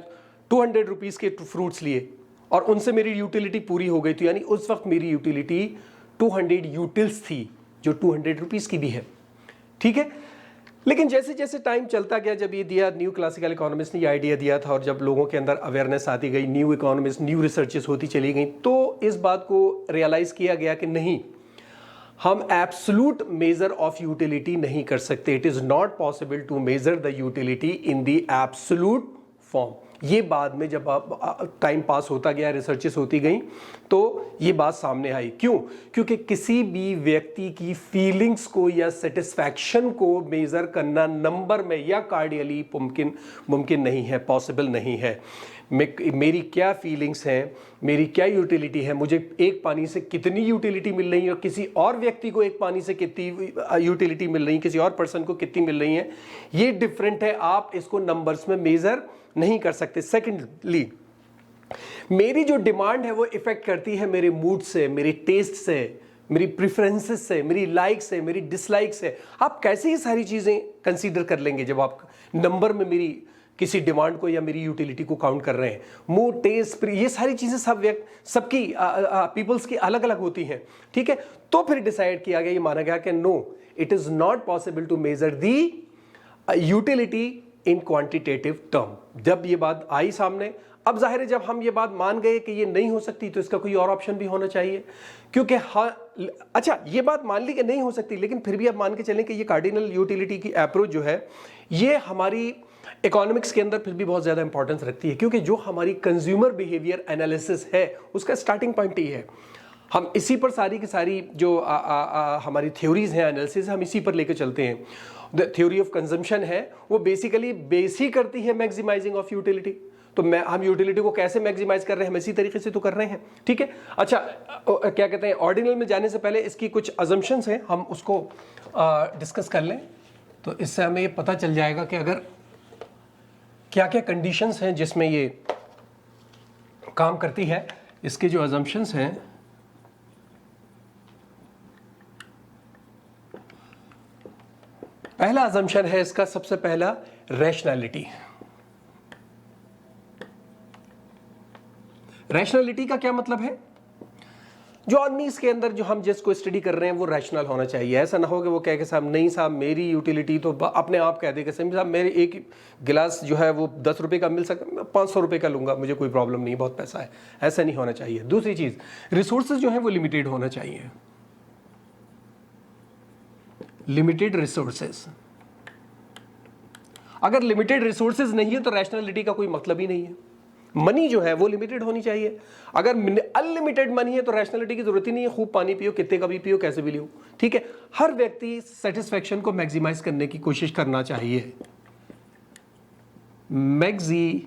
[SPEAKER 1] ₹200 के फ्रूट्स लिए और उनसे मेरी यूटिलिटी पूरी हो गई, तो यानी उस वक्त मेरी यूटिलिटी 200 यूटिल्स थी, जो ₹200 की भी है। ठीक है, लेकिन जैसे जैसे टाइम चलता गया, जब ये दिया, न्यू क्लासिकल इकोनॉमिस्ट ने ये आइडिया दिया था, और जब लोगों के अंदर अवेयरनेस आती गई, न्यू इकोनॉमिस्ट, न्यू रिसर्चेस होती चली गई, तो इस बात को रियलाइज़ किया गया कि नहीं, हम एब्सोल्यूट मेजर ऑफ यूटिलिटी नहीं कर सकते। It is not possible to measure the utility in the absolute form. ये बाद में जब टाइम पास होता गया, रिसर्चेस होती गई, तो ये बात सामने आई। क्यों? क्योंकि किसी भी व्यक्ति की फीलिंग्स को या सेटिस्फैक्शन को मेज़र करना नंबर में या कार्डियली मुमकिन नहीं है, पॉसिबल नहीं है। मेरी क्या फीलिंग्स हैं, मेरी क्या यूटिलिटी है, मुझे एक पानी से कितनी यूटिलिटी मिल रही है, और किसी और व्यक्ति को एक पानी से कितनी यूटिलिटी मिल रही है, किसी और पर्सन को कितनी मिल रही है, ये डिफरेंट है। आप इसको नंबर्स में मेज़र नहीं कर सकते। सेकेंडली, मेरी जो डिमांड है वो इफेक्ट करती है मेरे मूड से, मेरे टेस्ट से, मेरी प्रेफरेंसेस से, मेरी लाइक से, मेरी डिसलाइक से। आप कैसे ये सारी चीज़ें कंसीडर कर लेंगे जब आप नंबर में मेरी किसी डिमांड को या मेरी यूटिलिटी को काउंट कर रहे हैं? मूड, टेस्ट, ये सारी चीज़ें सबकी पीपल्स की अलग अलग होती हैं। ठीक है, तो फिर डिसाइड किया गया, ये माना गया कि no, it is not possible to measure the utility in quantitative term. जब ये बात आई सामने, अब जाहिर है जब हम ये बात मान गए कि ये नहीं हो सकती, तो इसका कोई और ऑप्शन भी होना चाहिए। क्योंकि अच्छा, ये बात मान ली कि नहीं हो सकती, लेकिन फिर भी अब मान के चलें कि ये कार्डिनल यूटिलिटी की अप्रोच जो है, ये हमारी इकोनॉमिक्स के अंदर फिर भी बहुत ज़्यादा इंपॉर्टेंस रखती है, क्योंकि जो हमारी कंज्यूमर बिहेवियर एनालिसिस है, उसका स्टार्टिंग पॉइंट ही है। हम इसी पर सारी की सारी जो हमारी थ्योरीज हैं, एनालिसिस, हम इसी पर लेकर चलते हैं। द थ्योरी ऑफ कंजम्पशन है, वो बेसिकली बेस ही करती है मैक्सिमाइजिंग ऑफ यूटिलिटी। तो हम यूटिलिटी को कैसे मैक्सिमाइज कर रहे हैं, हम इसी तरीके से तो कर रहे हैं। ठीक है, अच्छा, क्या कहते हैं, ऑर्डिनल में जाने से पहले इसकी कुछ अजम्पशंस हैं, हम उसको डिस्कस कर लें, तो इससे हमें ये पता चल जाएगा कि अगर क्या क्या कंडीशंस हैं जिसमें ये काम करती है। इसके जो अजम्पशंस हैं, पहला अजम्पशन है इसका, सबसे पहला रैशनैलिटी। रैशनैलिटी का क्या मतलब है? जो आदमी इसके अंदर, जो हम जिसको स्टडी कर रहे हैं, वो रैशनल होना चाहिए। ऐसा ना हो कि वो कहे कि साहब नहीं साहब, मेरी यूटिलिटी तो अपने आप कह दे कि साहब मेरे एक गिलास जो है वो 10 रुपये का मिल सकता, मैं 500 रुपये का लूँगा, मुझे कोई प्रॉब्लम नहीं, बहुत पैसा है। ऐसा नहीं होना चाहिए। दूसरी चीज़, रिसोर्सेज जो है वो लिमिटेड होना चाहिए, लिमिटेड रिसोर्सेज। अगर लिमिटेड रिसोर्सेज नहीं है तो रैशनैलिटी का कोई मतलब ही नहीं है। मनी जो है वो लिमिटेड होनी चाहिए। अगर अनलिमिटेड मनी है तो रैशनैलिटी की जरूरत ही नहीं है, खूब पानी पियो, कितने का भी पियो, कैसे भी लियो, ठीक है। हर व्यक्ति सेटिस्फेक्शन को मैक्सिमाइज करने की कोशिश करना चाहिए। मैक्सिमाइजेशन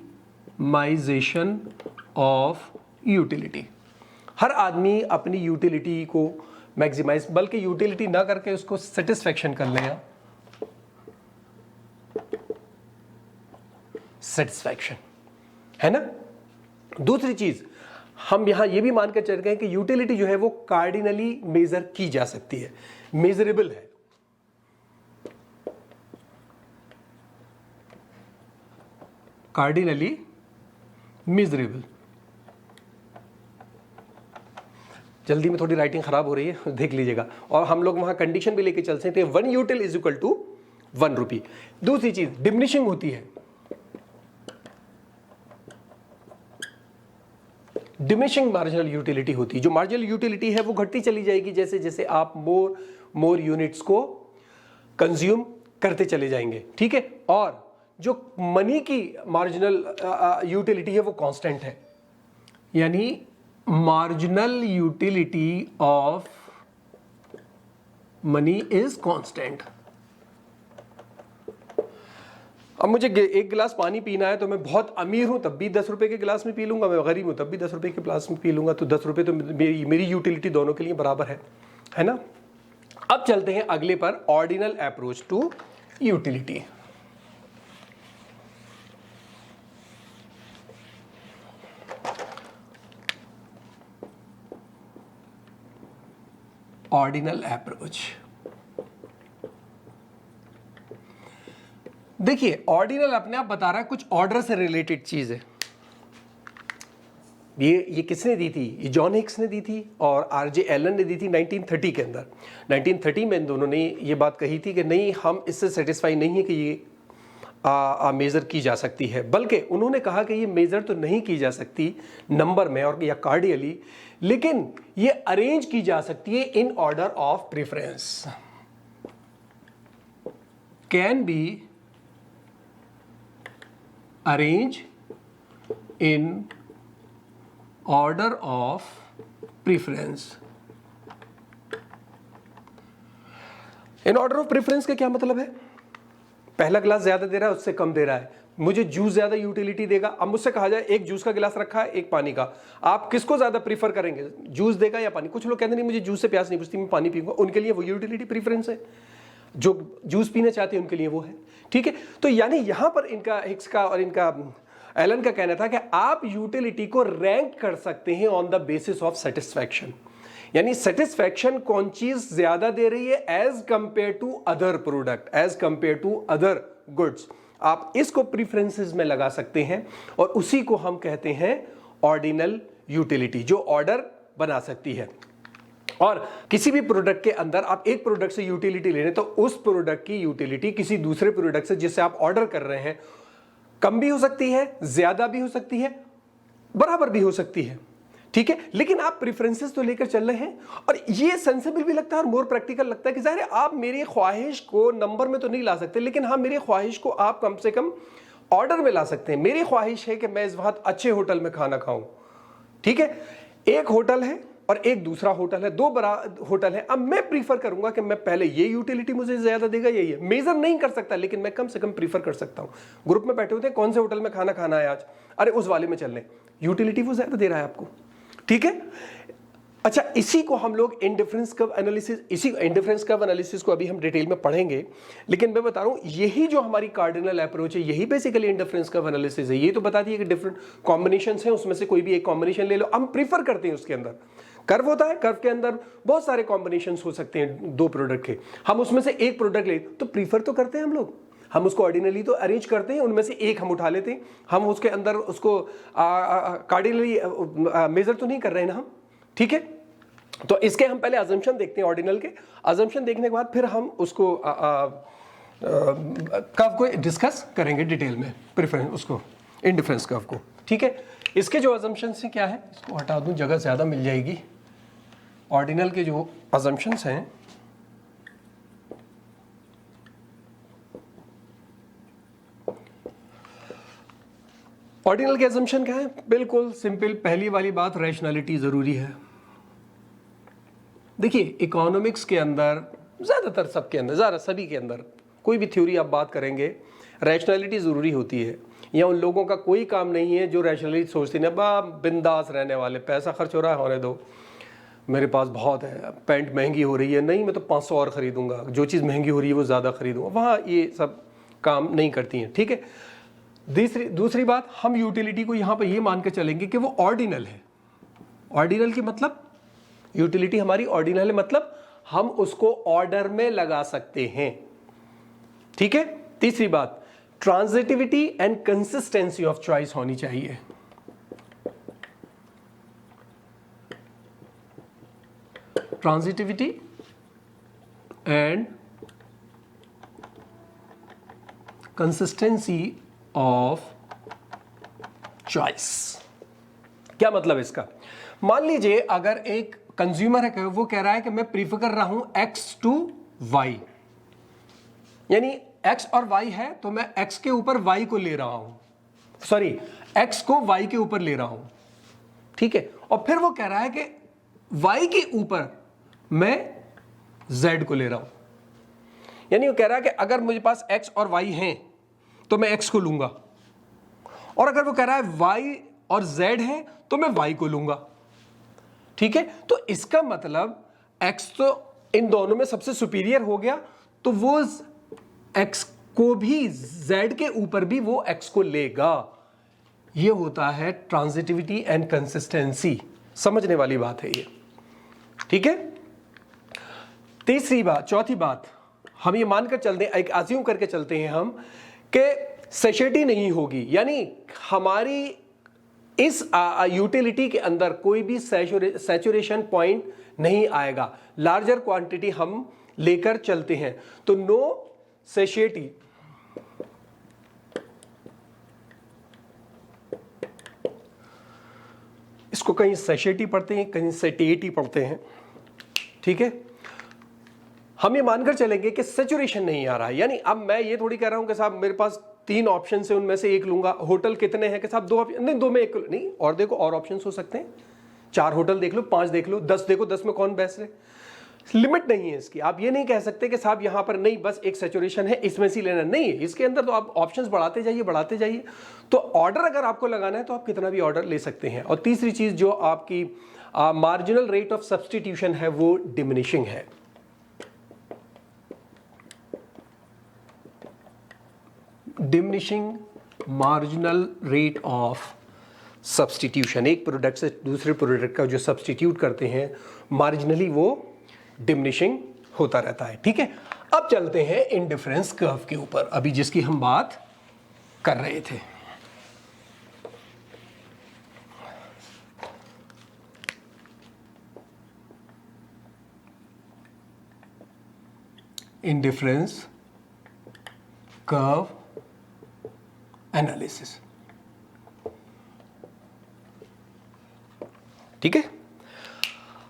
[SPEAKER 1] ऑफ यूटिलिटी, हर आदमी अपनी यूटिलिटी को मैक्सिमाइज, बल्कि यूटिलिटी ना करके उसको सेटिस्फेक्शन कर लें, सेटिस्फैक्शन, है ना। दूसरी चीज हम यहां यह भी मानकर चल गए कि यूटिलिटी जो है वो कार्डिनली मेजर की जा सकती है, मेजरेबल है। Cardinally measurable. जल्दी में थोड़ी राइटिंग खराब हो रही है, देख लीजिएगा। और हम लोग वहां कंडीशन भी लेके चल सकते हैं, 1 यूटिल इज इक्वल टू 1 रुपी। दूसरी चीज डिमिनिशिंग होती है, डिमिनिशिंग मार्जिनल यूटिलिटी होती है। जो मार्जिनल यूटिलिटी है वो घटती चली जाएगी जैसे जैसे आप मोर यूनिट्स को कंज्यूम करते चले जाएंगे, ठीक है। और जो मनी की मार्जिनल यूटिलिटी है वो कांस्टेंट है, यानी marginal utility of money is constant. अब मुझे एक गिलास पानी पीना है तो मैं बहुत अमीर हूं तब भी 10 रुपए के गिलास में पी लूंगा, मैं गरीब हूं तब भी 10 रुपए के गिलास में पी लूंगा, तो 10 रुपए तो मेरी यूटिलिटी दोनों के लिए बराबर है ना। अब चलते हैं अगले पर, ordinal approach to utility. Ordinal approach, देखिए ऑर्डिनल अपने आप बता रहा है कुछ ऑर्डर से रिलेटेड चीज है। ये किसने दी थी? ये जॉन हिक्स ने दी थी और आरजे एलन ने दी थी 1930 के अंदर। 1930 में इन दोनों ने ये बात कही थी कि नहीं, हम इससे सेटिस्फाई नहीं है कि ये मेजर की जा सकती है, बल्कि उन्होंने कहा कि ये मेजर तो नहीं की जा सकती नंबर में और या कार्डियली, लेकिन ये अरेंज की जा सकती है in order of preference, can be arrange in order of preference. In order of preference का क्या मतलब है? पहला ग्लास ज्यादा दे रहा है, उससे कम दे रहा है, मुझे जूस ज्यादा यूटिलिटी देगा। अब मुझसे कहा जाए एक जूस का गिलास रखा है, एक पानी का, आप किसको ज्यादा प्रीफर करेंगे, जूस देगा या पानी? कुछ लोग कहते नहीं मुझे जूस से प्यास नहीं बुझती, मैं पानी पीऊंगा, उनके लिए वो यूटिलिटी प्रीफरेंस है। जो जूस पीना चाहते हैं उनके लिए वो है, ठीक है। तो यानी यहां पर इनका हिक्स का और इनका एलन का कहना था कि आप यूटिलिटी को रैंक कर सकते हैं on the basis of satisfaction, यानी सेटिस्फैक्शन कौन चीज ज्यादा दे रही है as compare to other product, as compare to other goods. आप इसको प्रीफरेंसेस में लगा सकते हैं और उसी को हम कहते हैं ऑर्डिनल यूटिलिटी, जो ऑर्डर बना सकती है। और किसी भी प्रोडक्ट के अंदर आप एक प्रोडक्ट से यूटिलिटी ले रहे हैं तो उस प्रोडक्ट की यूटिलिटी किसी दूसरे प्रोडक्ट से जिससे आप ऑर्डर कर रहे हैं कम भी हो सकती है, ज्यादा भी हो सकती है, बराबर भी हो सकती है, ठीक है। लेकिन आप प्रेफरेंसेस तो लेकर चल रहे हैं और ये सेंसिबल भी लगता है और मोर प्रैक्टिकल लगता है कि जाहिर है आप मेरी ख्वाहिश को नंबर में तो नहीं ला सकते, लेकिन हाँ मेरी ख्वाहिश को आप कम से कम ऑर्डर में ला सकते हैं। मेरी ख्वाहिश है कि मैं इस वक्त अच्छे होटल में खाना खाऊं, ठीक है। एक होटल है और एक दूसरा होटल है, दो बड़ा होटल है। अब मैं प्रीफर करूंगा कि मैं पहले ये यूटिलिटी मुझे ज्यादा देगा, यही है, मेजर नहीं कर सकता लेकिन मैं कम से कम प्रीफर कर सकता हूं। ग्रुप में बैठे होते हैं, कौन से होटल में खाना खाना है आज, अरे उस वाले में चल लें, यूटिलिटी वो ज्यादा दे रहा है आपको, ठीक है। अच्छा, इसी को हम लोग इंडिफरेंस कर्व एनालिसिस, इसी इंडिफरेंस कर्व एनालिसिस को अभी हम डिटेल में पढ़ेंगे, लेकिन मैं बता रहा हूं यही जो हमारी कार्डिनल अप्रोच है यही बेसिकली इंडिफरेंस कर्व एनालिसिस है। ये तो बता दिए कि डिफरेंट कॉम्बिनेशंस हैं, उसमें से कोई भी एक कॉम्बिनेशन ले लो, हम प्रीफर करते हैं उसके अंदर। कर्व होता है, कर्व के अंदर बहुत सारे कॉम्बिनेशंस हो सकते हैं दो प्रोडक्ट के, हम उसमें से एक प्रोडक्ट ले तो प्रीफर तो करते हैं हम लोग, हम उसको ऑर्डिनली तो अरेंज करते हैं, उनमें से एक हम उठा लेते हैं, हम उसके अंदर उसको कार्डिनली मेजर तो नहीं कर रहे हैं ना हम, ठीक है। तो इसके हम पहले अजम्पशन देखते हैं ऑर्डिनल के, अजम्पशन देखने के बाद फिर हम उसको कर्व को डिस्कस करेंगे डिटेल में, प्रेफरेंस उसको इंडिफरेंस कर्व को, ठीक है। इसके जो अजम्पशंस हैं क्या है, इसको हटा दूं, जगह ज़्यादा मिल जाएगी। ऑर्डिनल के जो अजम्पशंस हैं ऑर्डिनल के अजम्पशन क्या है? बिल्कुल सिंपल, पहली वाली बात, रैशनैलिटी जरूरी है। देखिए इकोनॉमिक्स के अंदर, ज़्यादातर सबके अंदर, ज़्यादा सभी के अंदर, कोई भी थ्योरी आप बात करेंगे रैशनैलिटी ज़रूरी होती है। या उन लोगों का कोई काम नहीं है जो रैशनैलिटी सोचते हैं, बा बिंदास रहने वाले, पैसा खर्च हो रहा है होने दो, मेरे पास बहुत है, पैंट महंगी हो रही है, नहीं मैं तो 500 और ख़रीदूंगा, जो चीज़ महंगी हो रही है वो ज़्यादा ख़रीदूंगा, वहाँ ये सब काम नहीं करती हैं। ठीक है। दूसरी बात, हम यूटिलिटी को यहाँ पर ये मान के चलेंगे कि वो ऑर्डिनल है। ऑर्डिनल की मतलब, यूटिलिटी हमारी ऑर्डिनल है, मतलब हम उसको ऑर्डर में लगा सकते हैं। ठीक है। तीसरी बात, transitivity and consistency of choice होनी चाहिए। Transitivity and consistency of choice. क्या मतलब इसका? मान लीजिए अगर एक कंज्यूमर है, वो कह रहा है कि मैं प्रीफर कर रहा हूं एक्स टू वाई, यानी एक्स और वाई है तो मैं एक्स के ऊपर वाई को ले रहा हूं, सॉरी एक्स को वाई के ऊपर ले रहा हूं। ठीक है। और फिर वो कह रहा है कि वाई के ऊपर मैं जेड को ले रहा हूं, यानी वो कह रहा है कि अगर मुझे पास एक्स और वाई हैं तो मैं एक्स को लूंगा, और अगर वो कह रहा है वाई और जेड है तो मैं वाई को लूंगा। ठीक है। तो इसका मतलब एक्स तो इन दोनों में सबसे सुपीरियर हो गया, तो वो एक्स को भी जेड के ऊपर भी वो एक्स को लेगा। ये होता है ट्रांजिटिविटी एंड कंसिस्टेंसी। समझने वाली बात है ये। ठीक है। चौथी बात, हम ये मानकर चलते हैं, एक अज्यूम करके चलते हैं हम कि सेशेटी नहीं होगी, यानी हमारी इस यूटिलिटी के अंदर कोई भी सैचुरेशन पॉइंट नहीं आएगा। लार्जर क्वांटिटी हम लेकर चलते हैं तो नो सैशिएटी, इसको कहीं सैशिएटी पढ़ते हैं, कहीं सैटिएटी पढ़ते हैं। ठीक है। हम ये मानकर चलेंगे कि सैचुरेशन नहीं आ रहा है, यानी अब मैं ये थोड़ी कह रहा हूं कि साहब मेरे पास 3 ऑप्शन है, उनमें से एक लूंगा। होटल कितने हैं कि साहब 2 ऑप्शन, नहीं 2 में 1 नहीं, और देखो और ऑप्शन हो सकते हैं, 4 होटल देख लो, 5 देख लो, 10 देखो, 10 में कौन बेस्ट है। लिमिट नहीं है इसकी। आप ये नहीं कह सकते कि साहब यहां पर नहीं बस एक सैचुरेशन है इसमें से लेना, नहीं है, इसके अंदर तो आप ऑप्शंस बढ़ाते जाइए बढ़ाते जाइए। तो ऑर्डर अगर आपको लगाना है तो आप कितना भी ऑर्डर ले सकते हैं। और तीसरी चीज जो आपकी मार्जिनल रेट ऑफ सब्सटीट्यूशन है वो डिमिनिशिंग है। Diminishing marginal rate of substitution, एक प्रोडक्ट से दूसरे प्रोडक्ट का जो सब्सटीट्यूट करते हैं मार्जिनली वो डिमिनिशिंग होता रहता है। ठीक है। अब चलते हैं इंडिफरेंस कर्व के ऊपर, अभी जिसकी हम बात कर रहे थे। Indifference curve analysis. ठीक है।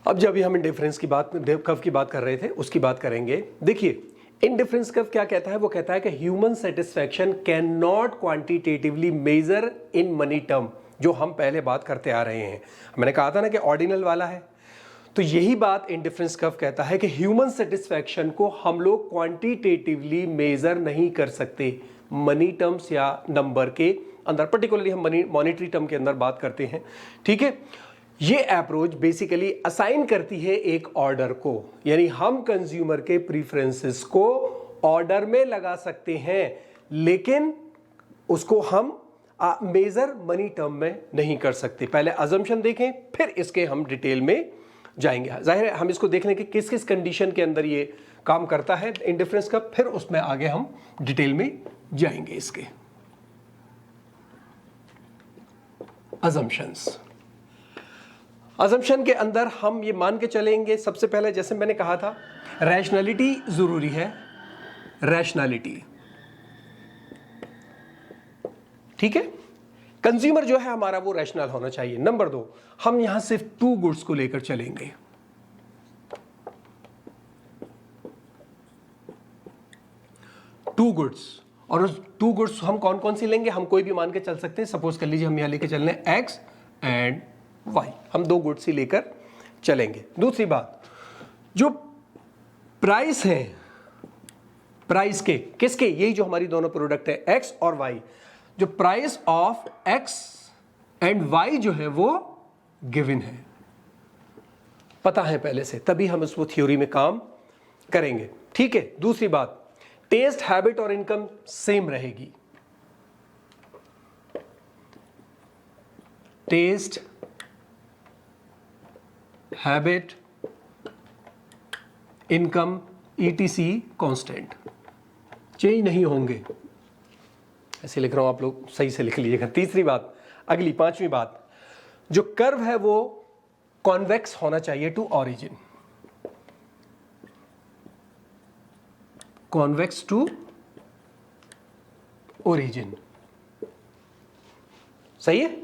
[SPEAKER 1] अब जब हम इंडिफरेंस की बात, कर्व की बात कर रहे थे, उसकी बात करेंगे। देखिए इंडिफरेंस कर्व क्या कहता है? वो कहता है कि human satisfaction can not quantitatively measure in money term, जो हम पहले बात करते आ रहे हैं। मैंने कहा था ना कि ऑर्डिनल वाला है, तो यही बात इंडिफरेंस कर्व कहता है कि ह्यूमन सेटिस्फैक्शन को हम लोग क्वांटिटेटिवली मेजर नहीं कर सकते मनी टर्म्स या नंबर के अंदर, पर्टिकुलरली हम मॉनेटरी टर्म के अंदर बात करते हैं। ठीक है। ये अप्रोच बेसिकली असाइन करती है एक ऑर्डर को, यानी हम कंज्यूमर के प्रीफरेंसेस को ऑर्डर में लगा सकते हैं, लेकिन उसको हम मेजर मनी टर्म में नहीं कर सकते। पहले अजम्पशन देखें, फिर इसके हम डिटेल में जाएंगे। जाहिर है हम इसको देख लें कि किस किस कंडीशन के अंदर ये काम करता है इंडिफरेंस का, फिर उसमें आगे हम डिटेल में जाएंगे। इसके अजम्पशंस, अजम्पशन के अंदर हम ये मान के चलेंगे, सबसे पहले जैसे मैंने कहा था रैशनैलिटी जरूरी है, रैशनैलिटी। ठीक है। कंज्यूमर जो है हमारा वो रैशनल होना चाहिए। नंबर 2, हम यहां सिर्फ 2 गुड्स को लेकर चलेंगे। टू गुड्स, और उस 2 गुड्स हम कौन कौन सी लेंगे, हम कोई भी मान के चल सकते हैं। सपोज कर लीजिए हम यहाँ लेके चल रहे हैं एक्स एंड वाई, हम 2 गुड्स ही लेकर चलेंगे। दूसरी बात, जो प्राइस है, प्राइस के किसके, यही जो हमारी दोनों प्रोडक्ट है एक्स और वाई, जो price of X and Y जो है वो गिवन है, पता है पहले से, तभी हम उसको थ्योरी में काम करेंगे। ठीक है। दूसरी बात, टेस्ट, हैबिट और इनकम सेम रहेगी। Taste, habit, income ETC constant, change नहीं होंगे। ऐसे लिख रहा हूं, आप लोग सही से लिख लीजिएगा। तीसरी बात, अगली 5वीं बात, जो कर्व है वो कॉन्वेक्स होना चाहिए to origin, convex to origin, सही है।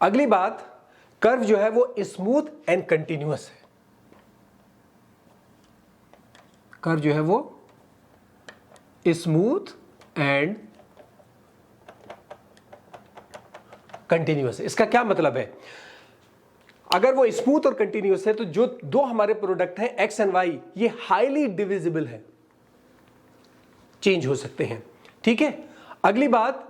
[SPEAKER 1] अगली बात, कर्व जो है वो स्मूथ एंड कंटिन्यूअस है, कर्व जो है वो स्मूथ एंड कंटिन्यूअस है। इसका क्या मतलब है, अगर वो स्मूथ और कंटिन्यूअस है तो जो दो हमारे प्रोडक्ट हैं एक्स एंड वाई, ये हाईली डिविजिबल है, चेंज हो सकते हैं। ठीक है। अगली बात,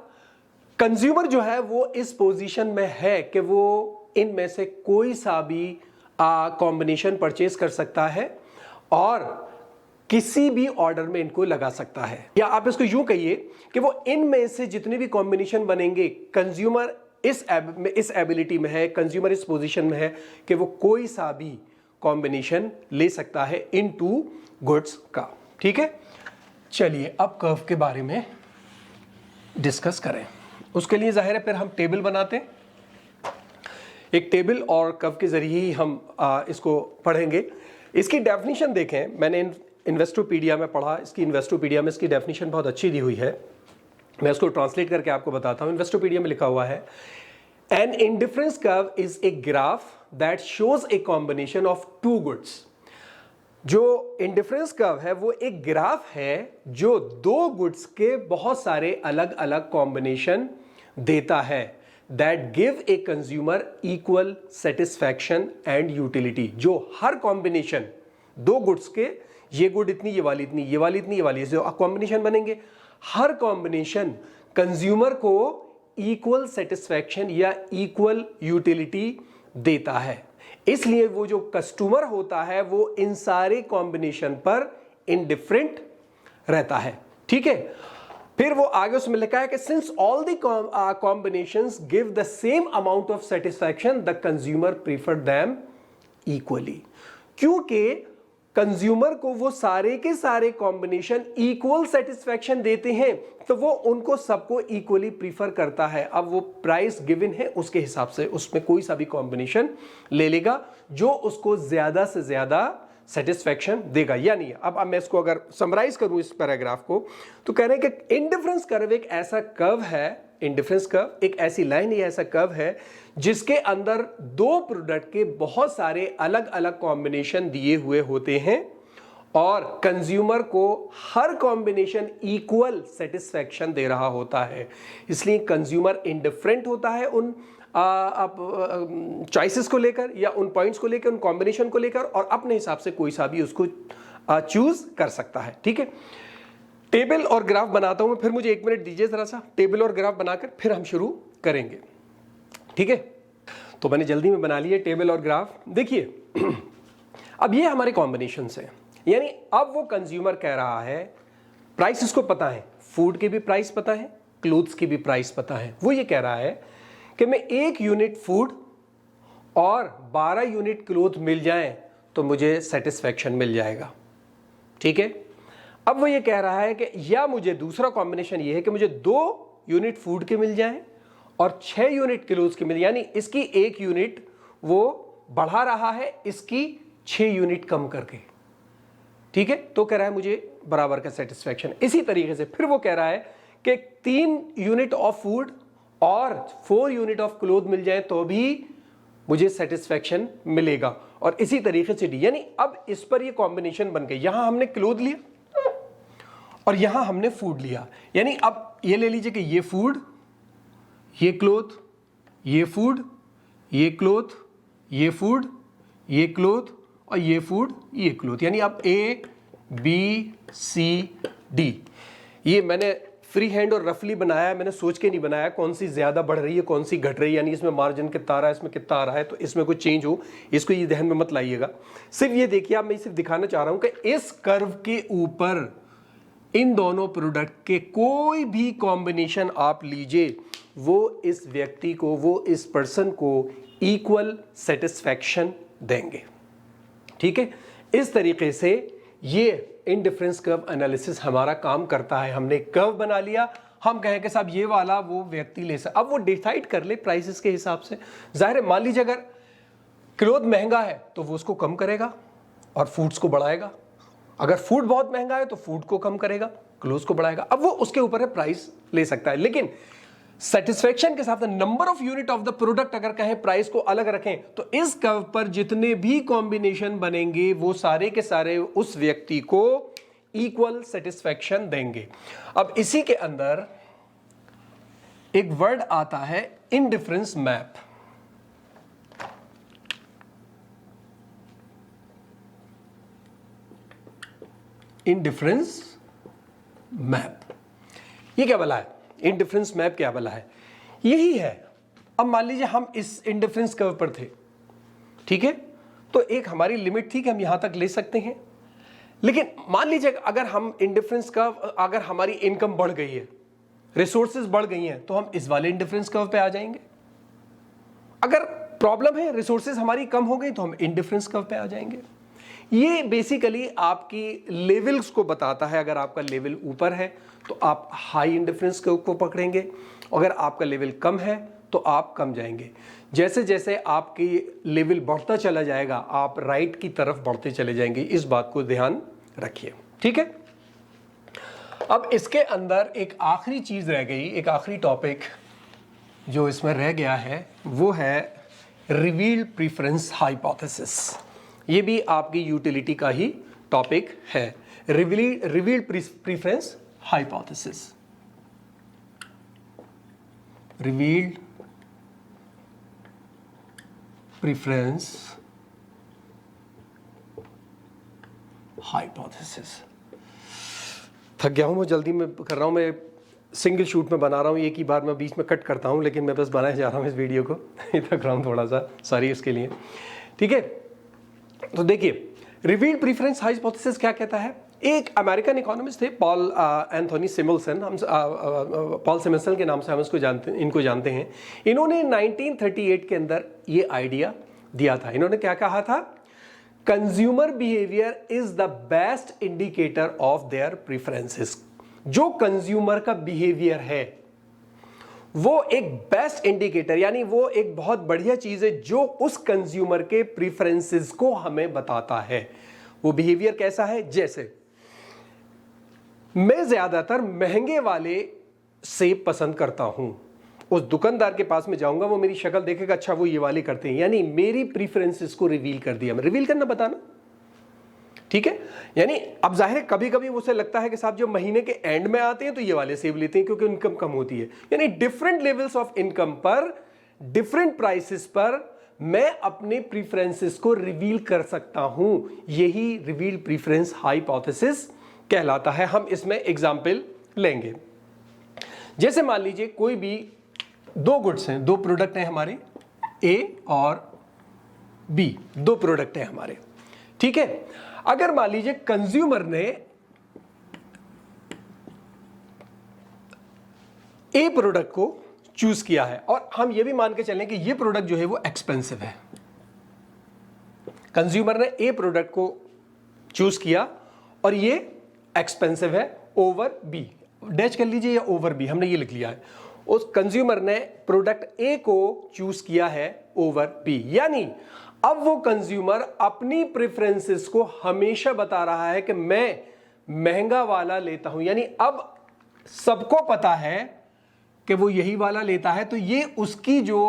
[SPEAKER 1] कंज्यूमर जो है वो इस पोजीशन में है कि वो इनमें से कोई सा भी कॉम्बिनेशन परचेज कर सकता है और किसी भी ऑर्डर में इनको लगा सकता है, या आप इसको यूं कहिए कि वो इनमें से जितने भी कॉम्बिनेशन बनेंगे, कंज्यूमर इस एबिलिटी में है, कंज्यूमर इस पोजीशन में है कि वो कोई सा भी कॉम्बिनेशन ले सकता है इन 2 गुड्स का। ठीक है। चलिए अब कर्व के बारे में डिस्कस करें। उसके लिए जाहिर है फिर हम टेबल बनाते हैं, एक टेबल और कर्व के जरिए ही हम इसको पढ़ेंगे। इसकी डेफिनेशन देखें, मैंने इन्वेस्टोपीडिया में पढ़ा, इसकी इन्वेस्टोपीडिया में इसकी डेफिनेशन बहुत अच्छी दी हुई है, मैं इसको ट्रांसलेट करके आपको बताता हूं। इन्वेस्टोपीडिया में लिखा हुआ है, an indifference curve is a graph that shows a combination of 2 goods. जो इंडिफरेंस कर्व है वो एक ग्राफ है जो 2 गुड्स के बहुत सारे अलग अलग कॉम्बिनेशन देता है, that give a consumer equal satisfaction and utility. जो हर कॉम्बिनेशन 2 गुड्स के, ये गुड इतनी, ये वाली इतनी, ये वाली इतनी, ये वाली, जो कॉम्बिनेशन बनेंगे, हर कॉम्बिनेशन कंज्यूमर को इक्वल सेटिस्फैक्शन या इक्वल यूटिलिटी देता है। इसलिए वो जो कस्टमर होता है वो इन सारे कॉम्बिनेशन पर इनडिफरेंट रहता है। ठीक है। फिर वो आगे उसमें लिखा है कि since all the combinations give the same amount of satisfaction the consumer prefer them equally. क्योंकि कंज्यूमर को वो सारे के सारे कॉम्बिनेशन इक्वल सेटिस्फैक्शन देते हैं तो वो उनको सबको इक्वली प्रीफर करता है। अब वो प्राइस गिवन है उसके हिसाब से उसमें कोई सा भी कॉम्बिनेशन ले लेगा जो उसको ज्यादा से ज्यादा सेटिस्फैक्शन देगा। यानी अब मैं इसको अगर समराइज करूं इस पैराग्राफ को, तो कह रहे हैं कि इंडिफरेंस कर्व एक ऐसा कर्व है, इंडिफरेंस कर्व एक ऐसी लाइन या ऐसा कर्व है जिसके अंदर 2 प्रोडक्ट के बहुत सारे अलग अलग कॉम्बिनेशन दिए हुए होते हैं और कंज्यूमर को हर कॉम्बिनेशन इक्वल सेटिस्फैक्शन दे रहा होता है। इसलिए कंज्यूमर इंडिफरेंट होता है उन चॉइसेस को लेकर या उन पॉइंट्स को लेकर, उन कॉम्बिनेशन को लेकर, और अपने हिसाब से कोई सा भी उसको चूज कर सकता है। ठीक है। टेबल और ग्राफ बनाता हूं मैं, फिर मुझे 1 मिनट दीजिए जरा सा, टेबल और ग्राफ बनाकर फिर हम शुरू करेंगे। ठीक है। तो मैंने जल्दी में बना लिए टेबल और ग्राफ। देखिए अब ये हमारे कॉम्बिनेशंस हैं, यानी अब वो कंज्यूमर कह रहा है, प्राइस इसको पता है, फूड की भी प्राइस पता है, क्लोथ्स की भी प्राइस पता है। वो ये कह रहा है कि मैं 1 यूनिट फूड और 12 यूनिट क्लोथ मिल जाए तो मुझे सेटिस्फैक्शन मिल जाएगा। ठीक है। अब वो ये कह रहा है कि या मुझे दूसरा कॉम्बिनेशन ये है कि मुझे 2 यूनिट फूड के मिल जाए और 6 यूनिट क्लोथ्स के मिल, यानी इसकी 1 यूनिट वो बढ़ा रहा है, इसकी 6 यूनिट कम करके। ठीक है। तो कह रहा है मुझे बराबर का सेटिस्फैक्शन। इसी तरीके से फिर वो कह रहा है कि 3 यूनिट ऑफ फूड और 4 यूनिट ऑफ क्लोथ मिल जाए तो भी मुझे सेटिस्फैक्शन मिलेगा, और इसी तरीके से डी। यानी अब इस पर ये कॉम्बिनेशन बन गई। यहां हमने क्लोथ लिया और यहां हमने फूड लिया, यानी अब ये ले लीजिए कि ये फूड, ये क्लोथ, ये फूड, ये क्लोथ, ये फूड, ये क्लोथ, और ये फूड, ये क्लोथ, यानी अब A B C D। ये मैंने फ्री हैंड और रफली बनाया है, मैंने सोच के नहीं बनाया कौन सी ज्यादा बढ़ रही है कौन सी घट रही है, यानी इसमें मार्जिन कितना आ रहा है, इसमें कितना आ रहा है, तो इसमें कुछ चेंज हो इसको ये ध्यान में मत लाइएगा। सिर्फ ये देखिए, आप मैं सिर्फ दिखाना चाह रहा हूं कि इस कर्व के ऊपर इन दोनों प्रोडक्ट के कोई भी कॉम्बिनेशन आप लीजिए, वो इस व्यक्ति को, वो इस पर्सन को इक्वल सेटिस्फैक्शन देंगे। ठीक है, इस तरीके से ये इंडिफरेंस कर्व एनालिसिस हमारा काम करता है। हमने कर्व बना लिया, हम कहें कि साहब ये वाला वो व्यक्ति ले सकता, अब वो डिसाइड कर ले प्राइसेस के हिसाब से। जाहिर है, मान लीजिए अगर क्लोथ महंगा है तो वो उसको कम करेगा और फूड्स को बढ़ाएगा, अगर फूड बहुत महंगा है तो फूड को कम करेगा, क्लोथ्स को बढ़ाएगा। अब वो उसके ऊपर है, प्राइस ले सकता है। लेकिन सेटिस्फेक्शन के साथ number of unit of the product अगर कहें, प्राइस को अलग रखें, तो इस कर्व पर जितने भी कॉम्बिनेशन बनेंगे वो सारे के सारे उस व्यक्ति को इक्वल सेटिस्फेक्शन देंगे। अब इसी के अंदर एक वर्ड आता है इंडिफरेंस मैप। इंडिफरेंस मैप, ये क्या बला है? इंडिफरेंस मैप क्या बला है? यही है। अब मान लीजिए हम इस इंडिफरेंस कर्व पर थे, ठीक है, तो एक हमारी लिमिट थी कि हम यहां तक ले सकते हैं। लेकिन मान लीजिए अगर हम इंडिफरेंस कर्व, अगर हमारी इनकम बढ़ गई है, रिसोर्सेज बढ़ गई हैं, तो हम इस वाले इंडिफरेंस कर्व पे आ जाएंगे। अगर प्रॉब्लम है, रिसोर्सेज हमारी कम हो गई, तो हम इंडिफरेंस कर्व पे आ जाएंगे। ये बेसिकली आपकी लेवल्स को बताता है। अगर आपका लेवल ऊपर है तो आप हाई इंडिफरेंस कर्व को पकड़ेंगे, अगर आपका लेवल कम है तो आप कम जाएंगे। जैसे जैसे आपकी लेवल बढ़ता चला जाएगा, आप राइट की तरफ बढ़ते चले जाएंगे। इस बात को ध्यान रखिए, ठीक है। अब इसके अंदर एक आखिरी चीज रह गई, एक आखिरी टॉपिक जो इसमें रह गया है, वो है रिवील्ड प्रेफरेंस हाइपोथेसिस। ये भी आपकी यूटिलिटी का ही टॉपिक है, revealed preference hypothesis. Revealed preference hypothesis. थक गया हूं मैं, जल्दी में कर रहा हूं, मैं सिंगल शूट में बना रहा हूं, एक ही बार मैं बीच में कट करता हूं, लेकिन मैं बस बनाए जा रहा हूं इस वीडियो को। थक रहा हूं थोड़ा सा, सॉरी इसके लिए, ठीक है। तो देखिए, रिवील्ड प्रेफरेंस हाइपोथेसिस क्या कहता है? एक अमेरिकन इकोनॉमिस्ट थे, पॉल एंथोनी सिमल्सन, हम पॉल सिमल्सन के नाम से हम इनको जानते हैं। इन्होंने 1938 के अंदर ये आइडिया दिया था। इन्होंने क्या कहा था? Consumer behaviour is the best indicator of their preferences. जो कंज्यूमर का बिहेवियर है वो एक बेस्ट इंडिकेटर, यानी वो एक बहुत बढ़िया चीज है जो उस कंज्यूमर के प्रेफरेंसेस को हमें बताता है। वो बिहेवियर कैसा है? जैसे मैं ज्यादातर महंगे वाले सेब पसंद करता हूं, उस दुकानदार के पास में जाऊंगा, वो मेरी शक्ल देखेगा, अच्छा वो ये वाले करते हैं, यानी मेरी प्रेफरेंसेस को रिवील कर दिया। मैं रिवील करना बताना, ठीक है। यानी अब जाहिर है कभी कभी उसे लगता है कि साहब जो महीने के एंड में आते हैं तो ये वाले सेब लेते हैं क्योंकि इनकम कम होती है। यानी डिफरेंट लेवल्स ऑफ इनकम पर, डिफरेंट प्राइसेस पर मैं अपने प्रेफरेंसेस को रिवील कर सकता हूं। यही रिवील प्रेफरेंस हाइपोथेसिस कहलाता है। हम इसमें एग्जाम्पल लेंगे। जैसे मान लीजिए कोई भी दो गुड्स हैं, दो प्रोडक्ट हैं हमारे, ए और बी, दो प्रोडक्ट हैं हमारे, ठीक है। अगर मान लीजिए कंज्यूमर ने ए प्रोडक्ट को चूज किया है और हम यह भी मान के चलें कि यह प्रोडक्ट जो है वो एक्सपेंसिव है। कंज्यूमर ने ए प्रोडक्ट को चूज किया और ये एक्सपेंसिव है ओवर बी, डैश कर लीजिए, या ओवर बी, हमने ये लिख लिया है। उस कंज्यूमर ने प्रोडक्ट ए को चूज किया है ओवर बी, यानी अब वो कंज्यूमर अपनी प्रेफरेंसेस को हमेशा बता रहा है कि मैं महंगा वाला लेता हूं। यानी अब सबको पता है कि वो यही वाला लेता है, तो ये उसकी जो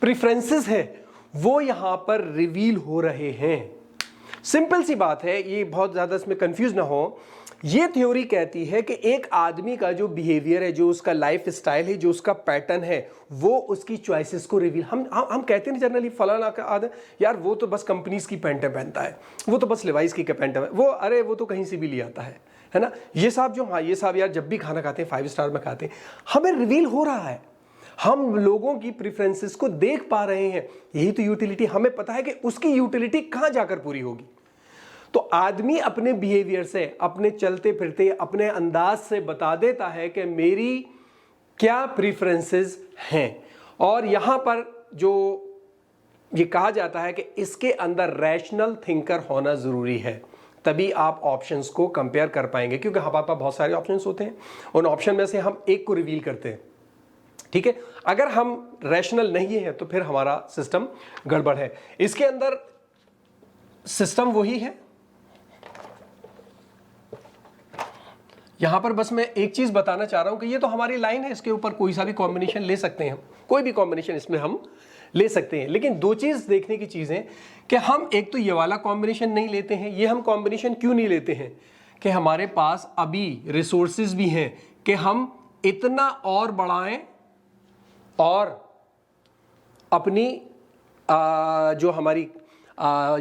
[SPEAKER 1] प्रेफरेंसेस है वो यहां पर रिवील हो रहे हैं। सिंपल सी बात है, ये बहुत ज़्यादा इसमें कंफ्यूज ना हो। ये थ्योरी कहती है कि एक आदमी का जो बिहेवियर है, जो उसका लाइफ स्टाइल है, जो उसका पैटर्न है, वो उसकी चॉइसेस को रिवील। हम कहते हैं जनरली फलाना का आदत, यार वो तो बस कंपनीज की पैंटें पहनता है, वो तो बस लिवाइस की पैंट है, वो अरे वो तो कहीं से भी ले आता है ना। ये साहब जो, हाँ ये साहब यार जब भी खाना खाते हैं 5 स्टार में खाते हैं, हमें रिवील हो रहा है, हम लोगों की प्रेफरेंसेस को देख पा रहे हैं। यही तो यूटिलिटी, हमें पता है कि उसकी यूटिलिटी कहां जाकर पूरी होगी। तो आदमी अपने बिहेवियर से, अपने चलते फिरते, अपने अंदाज से बता देता है कि मेरी क्या प्रेफरेंसेस हैं। और यहां पर जो ये कहा जाता है कि इसके अंदर रैशनल थिंकर होना जरूरी है, तभी आप ऑप्शंस को कंपेयर कर पाएंगे। क्योंकि हमारे पास बहुत सारे ऑप्शंस होते हैं, उन ऑप्शन में से हम एक को रिवील करते हैं, ठीक है। अगर हम रैशनल नहीं है तो फिर हमारा सिस्टम गड़बड़ है। इसके अंदर सिस्टम वही है। यहां पर बस मैं एक चीज बताना चाह रहा हूं कि ये तो हमारी लाइन है, इसके ऊपर कोई सा भी कॉम्बिनेशन ले सकते हैं हम, कोई भी कॉम्बिनेशन इसमें हम ले सकते हैं। लेकिन दो चीज देखने की चीज है कि हम एक तो ये वाला कॉम्बिनेशन नहीं लेते हैं। ये हम कॉम्बिनेशन क्यों नहीं लेते हैं कि हमारे पास अभी रिसोर्सेज भी हैं कि हम इतना और बढ़ाएं और अपनी जो हमारी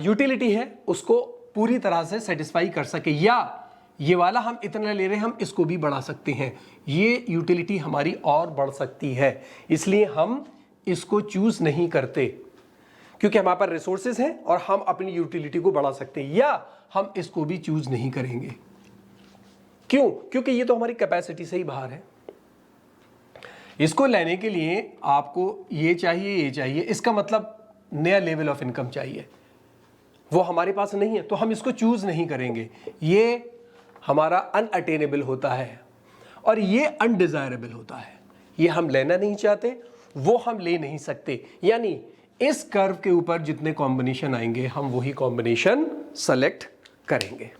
[SPEAKER 1] यूटिलिटी है उसको पूरी तरह से सेटिस्फाई कर सके। या ये वाला हम इतना ले रहे हैं, हम इसको भी बढ़ा सकते हैं, ये यूटिलिटी हमारी और बढ़ सकती है, इसलिए हम इसको चूज नहीं करते क्योंकि हमारे पास रिसोर्सेज हैं और हम अपनी यूटिलिटी को बढ़ा सकते हैं। या हम इसको भी चूज नहीं करेंगे। क्यों? क्योंकि ये तो हमारी कैपेसिटी से ही बाहर है। इसको लेने के लिए आपको ये चाहिए, इसका मतलब नया लेवल ऑफ इनकम चाहिए, वो हमारे पास नहीं है, तो हम इसको चूज नहीं करेंगे। ये हमारा अनअटेनेबल होता है और ये अनडिजायरेबल होता है। ये हम लेना नहीं चाहते, वो हम ले नहीं सकते। यानी इस कर्व के ऊपर जितने कॉम्बिनेशन आएंगे हम वही कॉम्बिनेशन सेलेक्ट करेंगे,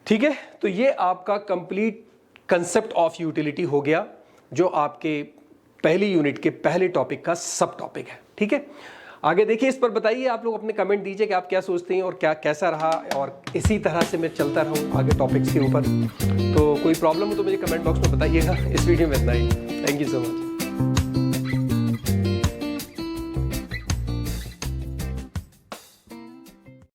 [SPEAKER 1] ठीक है। तो ये आपका कंप्लीट कंसेप्ट ऑफ यूटिलिटी हो गया, जो आपके पहली यूनिट के पहले टॉपिक का सब टॉपिक है, ठीक है। आगे देखिए, इस पर बताइए, आप लोग अपने कमेंट दीजिए कि आप क्या सोचते हैं और क्या कैसा रहा, और इसी तरह से मैं चलता रहूं आगे टॉपिक्स के ऊपर। तो कोई प्रॉब्लम हो तो मुझे कमेंट बॉक्स में बताइएगा। इस वीडियो में इतना ही। Thank you so much.